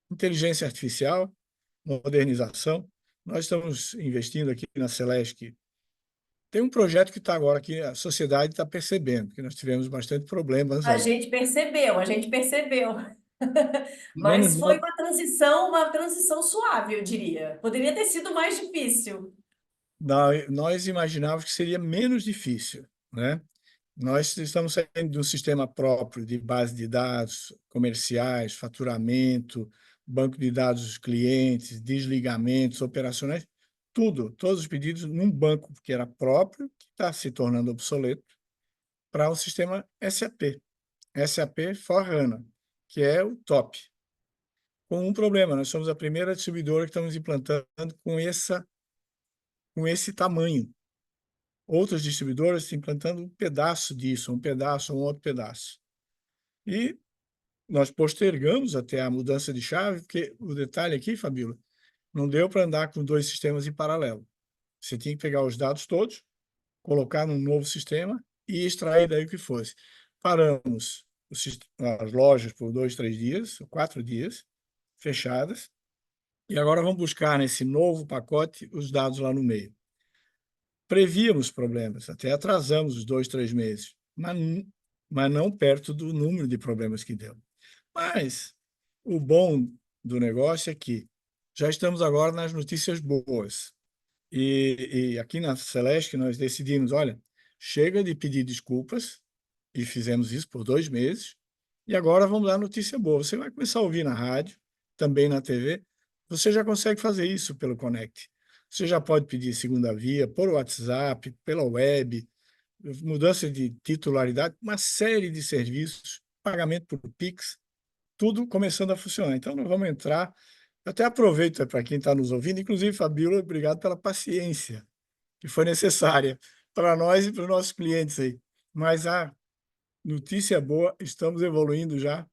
Inteligência artificial, modernização. Nós estamos investindo aqui na Celesc. Tem um projeto que está agora que a sociedade está percebendo, que nós tivemos bastante problemas A aí. gente percebeu, a gente percebeu. Vamos, Mas foi uma transição suave, eu diria. Poderia ter sido mais difícil. nós imaginávamos que seria menos difícil, né? Nós estamos saindo de um sistema próprio de base de dados comerciais, faturamento, banco de dados dos clientes, desligamentos operacionais, tudo, todos os pedidos num banco que era próprio, que está se tornando obsoleto, para o sistema SAP, SAP S/4HANA, que é o top. Com um problema, nós somos a primeira distribuidora que estamos implantando com esse tamanho. Outras distribuidoras implantando um pedaço disso, um pedaço, um outro pedaço. E nós postergamos até a mudança de chave, porque o detalhe aqui, Fabíola, não deu para andar com 2 sistemas em paralelo. Você tinha que pegar os dados todos, colocar num novo sistema e extrair daí o que fosse. Paramos as lojas por 2, 3 dias, 4 dias, fechadas, e agora vamos buscar nesse novo pacote os dados lá no meio. Prevíamos problemas, até atrasamos os 2, 3 meses, mas não perto do número de problemas que deu. Mas o bom do negócio é que já estamos agora nas notícias boas. E aqui na Celesc nós decidimos, olha, chega de pedir desculpas, e fizemos isso por 2 meses, e agora vamos dar notícia boa. Você vai começar a ouvir na rádio, também na TV, você já consegue fazer isso pelo Connect. Você já pode pedir segunda via, por WhatsApp, pela web, mudança de titularidade, uma série de serviços, pagamento por Pix, tudo começando a funcionar. Então, nós vamos entrar. Eu até aproveito para quem está nos ouvindo, inclusive, Fabíola, obrigado pela paciência que foi necessária para nós e para os nossos clientes aí. Mas a notícia boa, estamos evoluindo já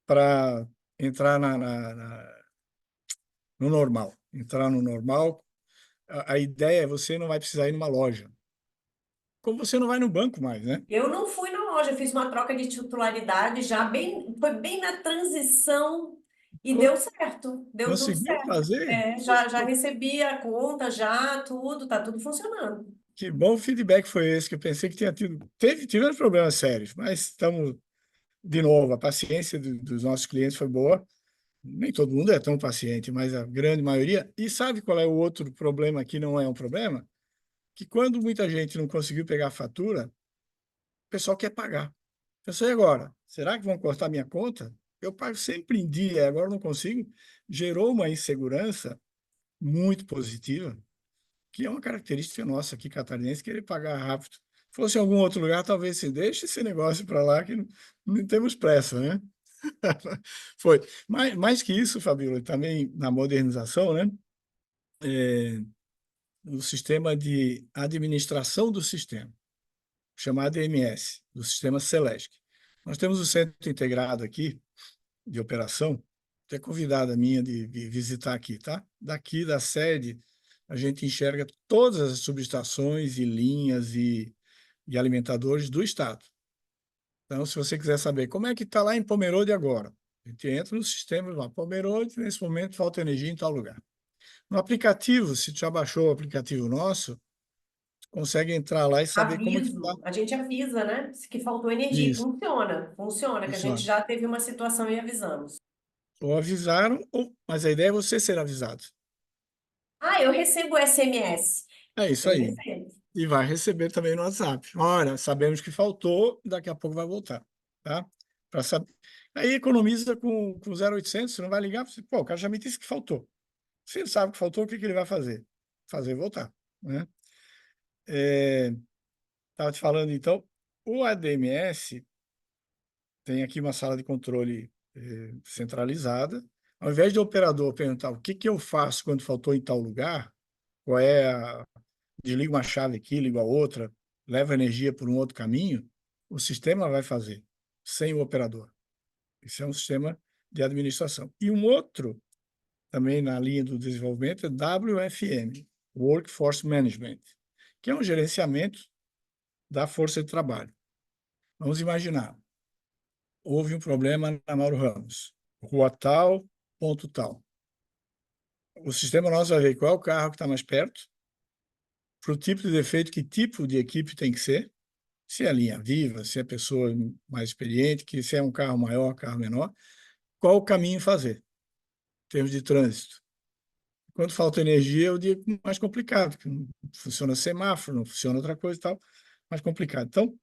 para entrar no normal. Entrar no normal. A ideia é você não vai precisar ir numa loja. Como você não vai no banco mais, né? Eu não fui na loja, fiz uma troca de titularidade já bem, foi bem na transição e deu certo, deu tudo Conseguiu certo. fazer? É, já recebi a conta, já tudo, tá tudo funcionando. Que bom feedback foi esse, que eu pensei que tinha tido. Tivemos problemas sérios, mas estamos, de novo, a paciência dos nossos clientes foi boa. Nem todo mundo é tão paciente, mas a grande maioria. E sabe qual é o outro problema que não é um problema? Que quando muita gente não conseguiu pegar a fatura, o pessoal quer pagar. Pensei agora, será que vão cortar minha conta? Eu pago sempre em dia, agora não consigo. Gerou uma insegurança muito positiva, que é uma característica nossa aqui, catarinense, querer pagar rápido. Se fosse em algum outro lugar, talvez se deixe esse negócio para lá, que não temos pressa, né? Foi. Mais que isso, Fabíola, também na modernização, né? O sistema de administração do sistema. chamado ADMS, do sistema Celesc. Nós temos o centro integrado aqui de operação, que é convidada minha de visitar aqui, tá? Daqui da sede, a gente enxerga todas as subestações e linhas e alimentadores do estado. Então, se você quiser saber como é que está lá em Pomerode agora, a gente entra no sistema lá, Pomerode, nesse momento falta energia em tal lugar. No aplicativo, se tu já baixou o aplicativo nosso, tu consegue entrar lá e saber como é que está. Aviso, a gente avisa, né? Que faltou energia. E Isso, funciona, que a gente funciona. já teve uma situação e avisamos. Ou avisaram, mas a ideia é você ser avisado. Ah, eu recebo SMS. É isso Eu aí. recebo. E vai receber também no WhatsApp. Olha, sabemos que faltou, daqui a pouco vai voltar, tá? Para saber. Aí economiza com 0800, você não vai ligar, pô, o cara já me disse que faltou. Se ele sabe que faltou, o que ele vai fazer? Fazer voltar, né? Estava te falando, então, o ADMS tem aqui uma sala de controle centralizada. Ao invés de o operador perguntar o que eu faço quando faltou em tal lugar, qual é a desliga uma chave aqui, liga a outra, leva energia por um outro caminho, o sistema vai fazer, sem o operador. Esse é um sistema de administração. E um outro, também na linha do desenvolvimento, é WFM, Workforce Management, que é um gerenciamento da força de trabalho. Vamos imaginar, houve um problema na Mauro Ramos, rua tal, ponto tal. O sistema nosso vai ver qual é o carro que está mais perto, para o tipo de defeito, que tipo de equipe tem que ser, se é linha viva, se é pessoa mais experiente, que se é um carro maior, carro menor, qual o caminho fazer, em termos de trânsito. Quando falta energia, é o dia mais complicado, porque não funciona semáforo, não funciona outra coisa e tal, mais complicado. Então,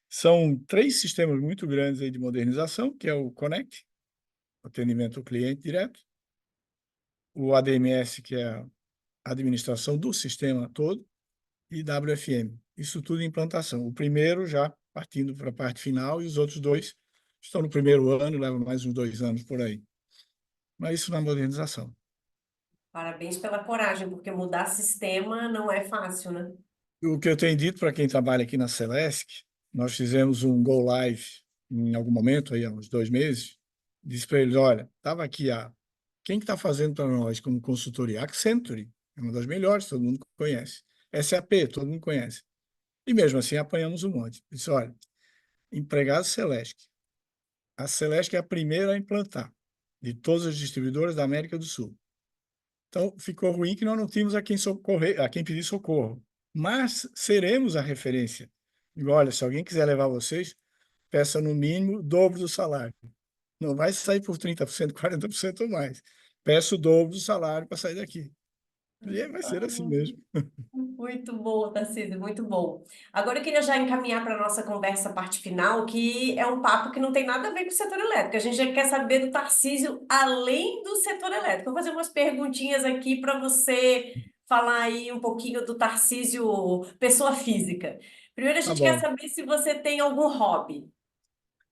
são 3 sistemas muito grandes aí de modernização, que é o Connect, atendimento ao cliente direto, o ADMS, que é a administração do sistema todo, e WFM. Isso tudo em implantação. O primeiro já partindo para a parte final e os outros 2 estão no primeiro ano, levam mais uns 2 anos por aí. Mas isso na modernização. Parabéns pela coragem, porque mudar sistema não é fácil, né? O que eu tenho dito para quem trabalha aqui na Celesc, nós fizemos um Go Live em algum momento, aí, há uns 2 meses, disse para eles, olha, estava aqui quem que está fazendo para nós como consultoria? Accenture, é uma das melhores, todo mundo conhece. SAP, todo mundo conhece. E mesmo assim apanhamos um monte. Disse, olha, empregado Celesc. A Celesc é a primeira a implantar, de todas as distribuidoras da América do Sul. Então, ficou ruim que nós não tínhamos a quem socorrer, a quem pedir socorro. Mas seremos a referência. Digo, olha, se alguém quiser levar vocês, peça no mínimo o dobro do salário. Não vai sair por 30%, 40% ou mais. Peça o dobro do salário para sair daqui. E vai ser assim mesmo. Muito bom, Tarcísio, muito bom. Agora eu queria já encaminhar para a nossa conversa parte final, que é um papo que não tem nada a ver com o setor elétrico. A gente já quer saber do Tarcísio além do setor elétrico. Vou fazer umas perguntinhas aqui para você falar aí um pouquinho do Tarcísio, pessoa física. Primeiro, a Tá gente quer bom. saber se você tem algum hobby.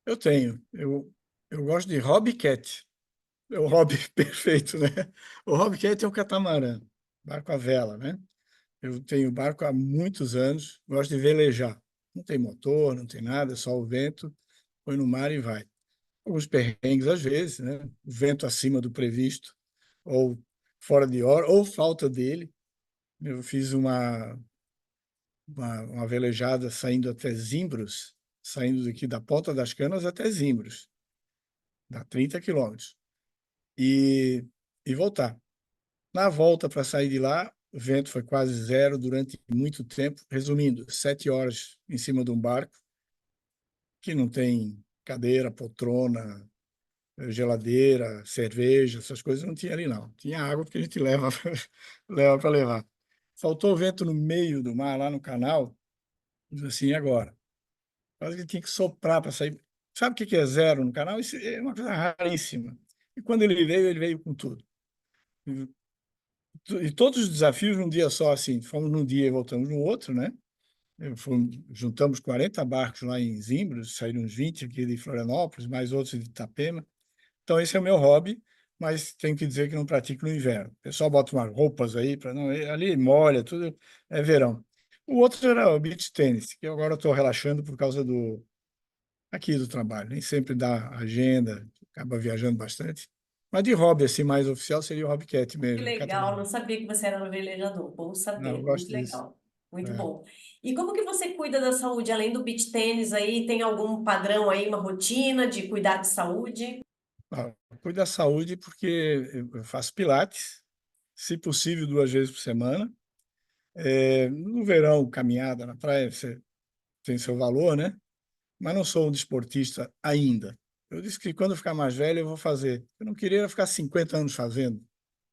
Eu tenho. Eu gosto de hobbycat. É o hobby perfeito, né? O hobbycat é o catamarã, barco à vela, né? Eu tenho barco há muitos anos, gosto de velejar. Não tem motor, não tem nada, só o vento, põe no mar e vai. Alguns perrengues às vezes, né? O vento acima do previsto, ou fora de hora, ou falta dele. Eu fiz uma velejada saindo até Zimbros, saindo daqui da Ponta das Canas até Zimbros, dá 30 quilômetros, e voltar. Na volta para sair de lá, o vento foi quase zero durante muito tempo. Resumindo, 7 horas em cima de um barco que não tem cadeira, poltrona, geladeira, cerveja, essas coisas não tinha ali não. Tinha água porque a gente leva para levar. Faltou vento no meio do mar, lá no canal, assim, e agora? Quase que tinha que soprar para sair. Sabe o que é zero no canal? Isso é uma coisa raríssima. E quando ele veio com tudo. E todos os desafios num dia só, assim, fomos num dia e voltamos no outro, né? Juntamos 40 barcos lá em Zimbros, saíram uns 20 aqui de Florianópolis, mais outros de Itapema. Então, esse é o meu hobby, mas tenho que dizer que não pratico no inverno. O pessoal bota umas roupas aí, para não, ali molha, tudo é verão. O outro era o beach tênis, que agora eu estou relaxando por causa aqui do trabalho. Nem sempre dá agenda, acaba viajando bastante. Mas de hobby, assim, mais oficial, seria o Hobbycat Que mesmo, legal, categoria. não sabia que você era um velejador. Bom Não, eu saber, gosto muito disso. legal. Muito É. bom. E como que você cuida da saúde? Além do beach tênis aí, tem algum padrão aí, uma rotina de cuidar de saúde? Ah, eu cuido da saúde porque eu faço pilates, se possível, 2 vezes por semana. No verão, caminhada na praia, você tem seu valor, né? Mas não sou um desportista ainda. Eu disse que quando eu ficar mais velho, eu vou fazer. Eu não queria ficar 50 anos fazendo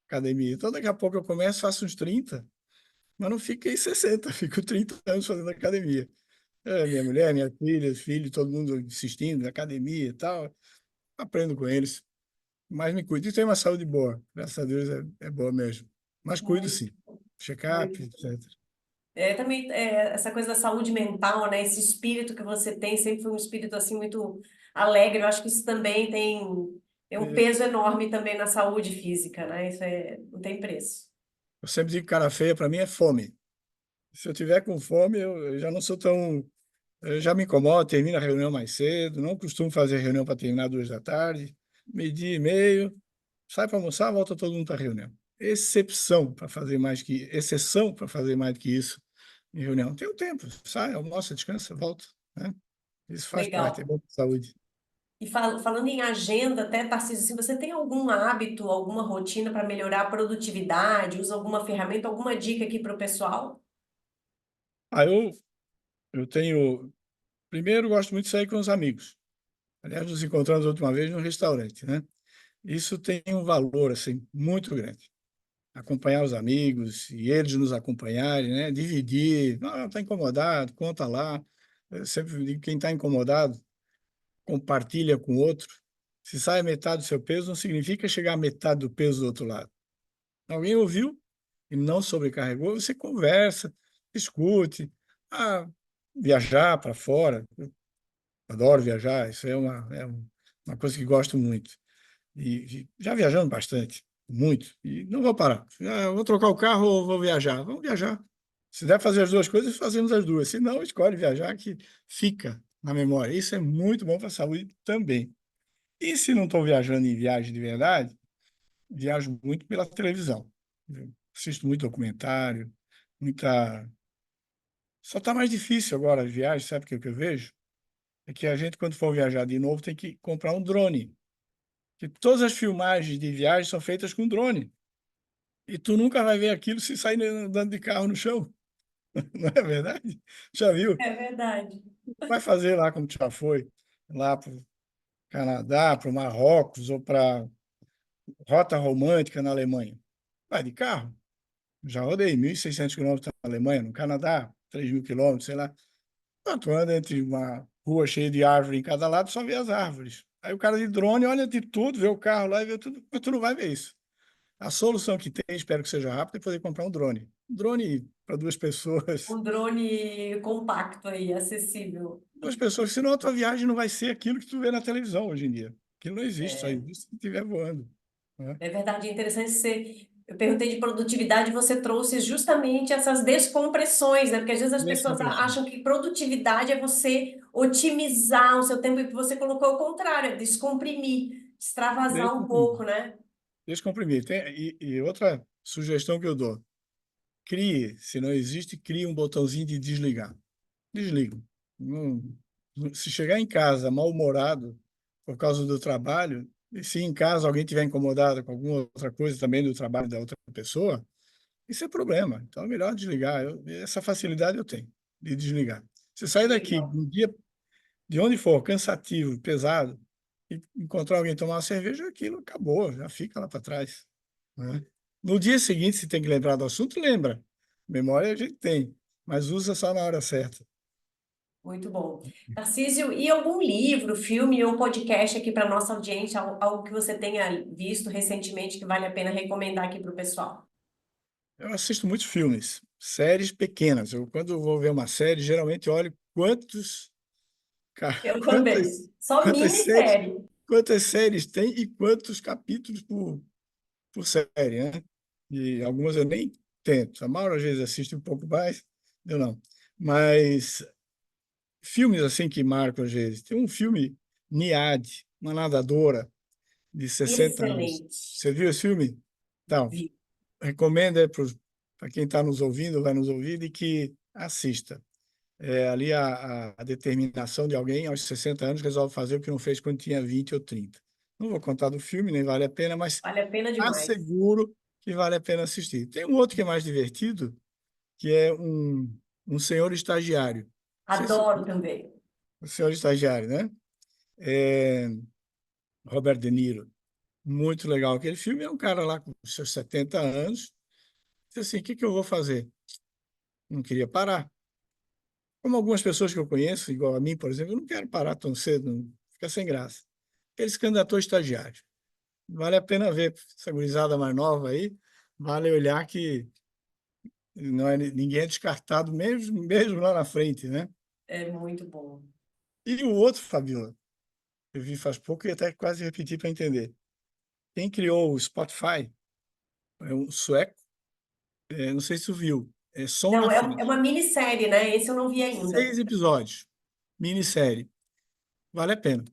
academia. Então, daqui a pouco eu começo, faço uns 30, mas não fiquei 60, fico 30 anos fazendo academia. Minha mulher, minha filha, filho, todo mundo insistindo na academia e tal. Aprendo com eles, mas me cuido. E tenho uma saúde boa, graças a Deus é boa mesmo. Mas cuido Muito, sim. Check-up, muito. etc. Também essa coisa da saúde mental, né? Esse espírito que você tem, sempre foi um espírito assim muito alegre. Eu acho que isso também tem um É, peso enorme também na saúde física, né? Isso não tem preço. Eu sempre digo que cara feia para mim é fome. Se eu tiver com fome, eu já não sou tão. Eu já me incomodo, termino a reunião mais cedo, não costumo fazer reunião para terminar 2 da tarde, 12h30, sai para almoçar, volta todo mundo para a reunião. Exceção para fazer mais do que isso em reunião. Tem o tempo, sai, almoça, descansa, volta, né? Isso faz parte, é Legal. bom para a saúde. E falando em agenda, até, Tarcísio, se você tem algum hábito, alguma rotina para melhorar a produtividade, usa alguma ferramenta, alguma dica aqui para o pessoal? Ah, eu tenho. Primeiro, gosto muito de sair com os amigos. Aliás, nos encontramos a última vez num restaurante, né? Isso tem um valor, assim, muito grande. Acompanhar os amigos e eles nos acompanharem, né? Dividir. Não, está incomodado, conta lá. Eu sempre digo que quem está incomodado, compartilha com o outro. Se sai metade do seu peso, não significa chegar a metade do peso do outro lado. Alguém ouviu e não sobrecarregou, você conversa, discute. Ah, viajar para fora, eu adoro viajar, isso uma coisa que gosto muito. E já viajando bastante, muito, e não vou parar. Eu vou trocar o carro ou vou viajar? Vamos viajar. Se der fazer as duas coisas, fazemos as duas. Se não, escolhe viajar, que fica na memória. Isso é muito bom para a saúde também. E se não estou viajando em viagem de verdade, viajo muito pela televisão. Eu assisto muito documentário, muita. Só está mais difícil agora as viagens, sabe o que eu vejo? É que a gente, quando for viajar de novo, tem que comprar um drone. Que todas as filmagens de viagem são feitas com drone. E tu nunca vai ver aquilo se sair andando de carro no chão. Não é verdade? Já viu? É verdade. Vai fazer lá como tu já foi, lá para o Canadá, para o Marrocos ou para Rota Romântica na Alemanha. Vai de carro. Já rodei 1.600 quilômetros na Alemanha, no Canadá, 3.000 quilômetros, sei lá. Tu anda entre uma rua cheia de árvore em cada lado, só vê as árvores. Aí o cara de drone olha de tudo, vê o carro lá e vê tudo, mas tu não vai ver isso. A solução que tem, espero que seja rápida, é poder comprar um drone. Um drone para duas pessoas. Um drone compacto aí, acessível. Duas pessoas, senão a tua viagem não vai ser aquilo que tu vê na televisão hoje em dia. Aquilo não existe, só É, existe se estiver voando, né? é verdade, é interessante ser. Eu perguntei de produtividade, você trouxe justamente essas descompressões, né? Porque às vezes as pessoas Descompressão. acham que produtividade é você otimizar o seu tempo, e você colocou o contrário, é descomprimir, extravasar um Descomprimir. pouco, né? Descomprimir. E outra sugestão que eu dou, crie, se não existe, crie um botãozinho de desligar. Desliga. Se chegar em casa mal-humorado por causa do trabalho, e se em casa alguém tiver incomodado com alguma outra coisa também do trabalho da outra pessoa, isso é problema. Então é melhor desligar. Essa facilidade eu tenho de desligar. Você Que sair daqui legal. um dia, de onde for, cansativo, pesado, e encontrar alguém tomar uma cerveja, aquilo acabou, já fica lá para trás, né? No dia seguinte, se tem que lembrar do assunto, lembra. Memória a gente tem, mas usa só na hora certa. Muito bom. Tarcísio, e algum livro, filme ou podcast aqui para nossa audiência, algo que você tenha visto recentemente que vale a pena recomendar aqui para o pessoal? Eu assisto muitos filmes, séries pequenas. Quando eu vou ver uma série, geralmente olho Eu também. quantas, Só quantas séries, minissérie. quantas séries tem e quantos capítulos por série, né? E algumas eu nem tento. A maioria das vezes assisto um pouco mais, eu não. Mas filmes assim que marcam às vezes. Tem um filme, Niad, uma nadadora de 60 anos. Excelente. Você viu esse filme? Então, Vi. recomendo para quem está nos ouvindo, vai nos ouvir, e que assista. Ali a determinação de alguém aos 60 anos resolve fazer o que não fez quando tinha 20 ou 30. Não vou contar do filme, nem vale a pena, mas Vale a pena demais. asseguro que vale a pena assistir. Tem um outro que é mais divertido, que é um senhor estagiário. Não sei se Adoro também. o senhor estagiário, né? Robert De Niro. Muito legal. Aquele filme é um cara lá com seus 70 anos. Disse assim, o que eu vou fazer? Não queria parar. Como algumas pessoas que eu conheço, igual a mim, por exemplo, eu não quero parar tão cedo, não fica sem graça. Ele se candidatou a estagiário. Vale a pena ver essa gurizada mais nova aí, vale olhar que não é, ninguém é descartado mesmo lá na frente, né? É muito bom. E o outro, Fabiola, eu vi faz pouco e até quase repeti para entender. Quem criou o Spotify é um sueco, não sei se tu viu, é Som Não, na é Frente. uma minissérie, né? Esse eu não vi ainda. 6 episódios, minissérie. Vale a pena.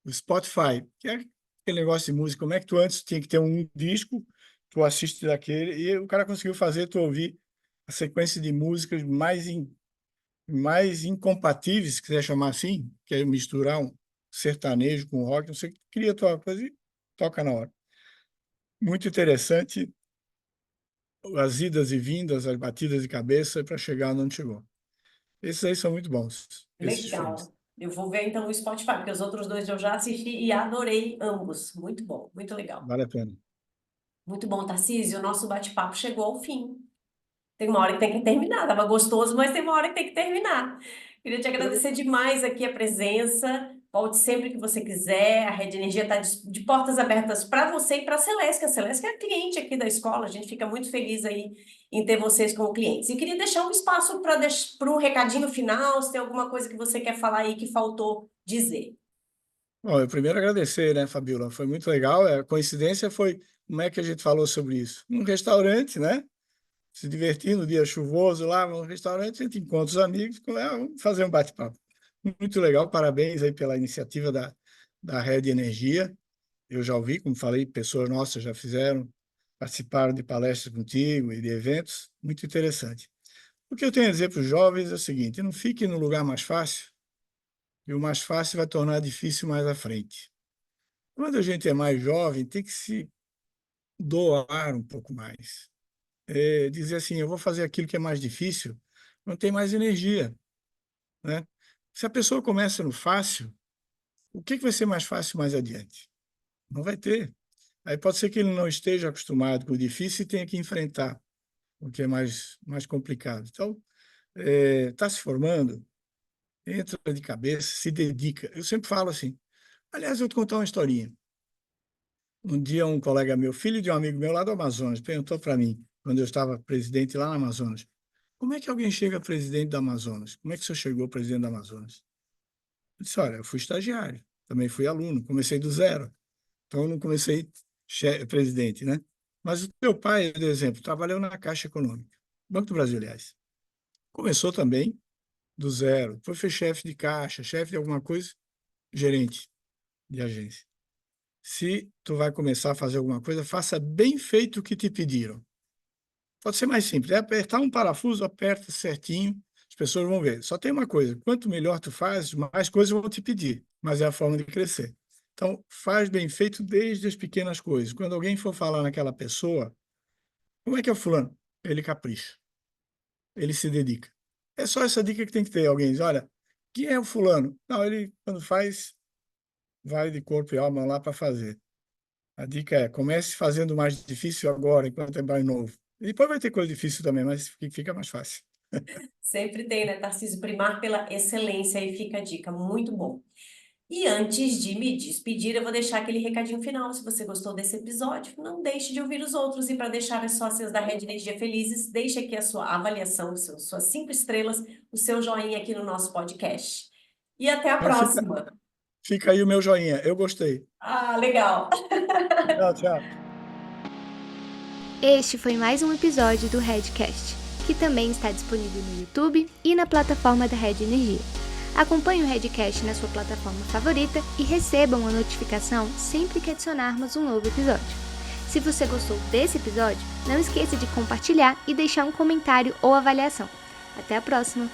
O Spotify, que é aquele negócio de música, como é que tu antes tinha que ter um disco, tu assiste daquele, e o cara conseguiu fazer tu ouvir a sequência de músicas mais incompatíveis, se quiser chamar assim, que é misturar um sertanejo com rock, você cria a tua coisa e toca na hora. Muito interessante as idas e vindas, as batidas de cabeça para chegar onde chegou. Esses aí são muito bons, esses filmes. Legal. Eu vou ver então o Spotify, porque os outros dois eu já assisti e adorei ambos. Muito bom, muito legal. Vale a pena. Muito bom, Tarcísio. O nosso bate-papo chegou ao fim. Tem uma hora que tem que terminar. Tava gostoso, mas tem uma hora que tem que terminar. Queria te agradecer demais aqui a presença. Volte sempre que você quiser. A Rede Energia está de portas abertas para você e para a Celeste. A Celeste é cliente aqui da escola. A gente fica muito feliz aí em ter vocês como clientes. E queria deixar um espaço para um recadinho final, se tem alguma coisa que você quer falar aí que faltou dizer. Bom, eu primeiro agradecer, né, Fabiola? Foi muito legal. A coincidência foi como é que a gente falou sobre isso? Num restaurante, né? Se divertindo, no dia chuvoso lá, num restaurante, a gente encontra os amigos, vamos fazer um bate-papo. Muito legal, parabéns aí pela iniciativa da Rede Energia. Eu já ouvi, como falei, pessoas nossas já fizeram, participaram de palestras contigo e de eventos, muito interessante. O que eu tenho a dizer para os jovens é o seguinte: não fique no lugar mais fácil, e o mais fácil vai tornar difícil mais à frente. Quando a gente é mais jovem, tem que se doar um pouco mais. Dizer assim, eu vou fazer aquilo que é mais difícil, não tem mais energia, né? Se a pessoa começa no fácil, o que vai ser mais fácil mais adiante? Não vai ter. Aí pode ser que ele não esteja acostumado com o difícil e tenha que enfrentar o que é mais complicado. Então, está se formando, entra de cabeça, se dedica. Eu sempre falo assim. Aliás, eu vou te contar uma historinha. Um dia, um colega meu, filho de um amigo meu lá do Amazonas, perguntou para mim, quando eu estava presidente lá no Amazonas, como é que alguém chega presidente do Amazonas? Como é que o senhor chegou presidente do Amazonas? Eu disse, olha, eu fui estagiário, também fui aluno, comecei do zero. Então, eu não comecei presidente, né? Mas o meu pai, por exemplo, trabalhou na Caixa Econômica, Banco do Brasil, aliás. Começou também do zero, foi chefe de caixa, chefe de alguma coisa, gerente de agência. Se tu vai começar a fazer alguma coisa, faça bem feito o que te pediram. Pode ser mais simples, é apertar um parafuso, aperta certinho, as pessoas vão ver. Só tem uma coisa, quanto melhor tu faz, mais coisas vão te pedir, mas é a forma de crescer. Então, faz bem feito desde as pequenas coisas. Quando alguém for falar naquela pessoa, como é que é o fulano? Ele capricha, ele se dedica. É só essa dica que tem que ter. Alguém diz, olha, quem é o fulano? Não, ele, quando faz, vai de corpo e alma lá para fazer. A dica é, comece fazendo mais difícil agora, enquanto é mais novo. E depois vai ter coisa difícil também, mas fica mais fácil. Sempre tem, né, Tarcísio? Primar pela excelência, aí fica a dica. Muito bom. E antes de me despedir, eu vou deixar aquele recadinho final. Se você gostou desse episódio, não deixe de ouvir os outros. E para deixar as sócias da Rede Energia felizes, deixe aqui a sua avaliação, suas 5 estrelas, o seu joinha aqui no nosso podcast. E até a Então próxima. fica aí o meu joinha. Eu gostei. Ah, legal. Tchau, tchau. Este foi mais um episódio do Redcast. que também está disponível no YouTube e na plataforma da Rede Energia. Acompanhe o Redcast na sua plataforma favorita e receba uma notificação sempre que adicionarmos um novo episódio. Se você gostou desse episódio, não esqueça de compartilhar e deixar um comentário ou avaliação. Até a próxima!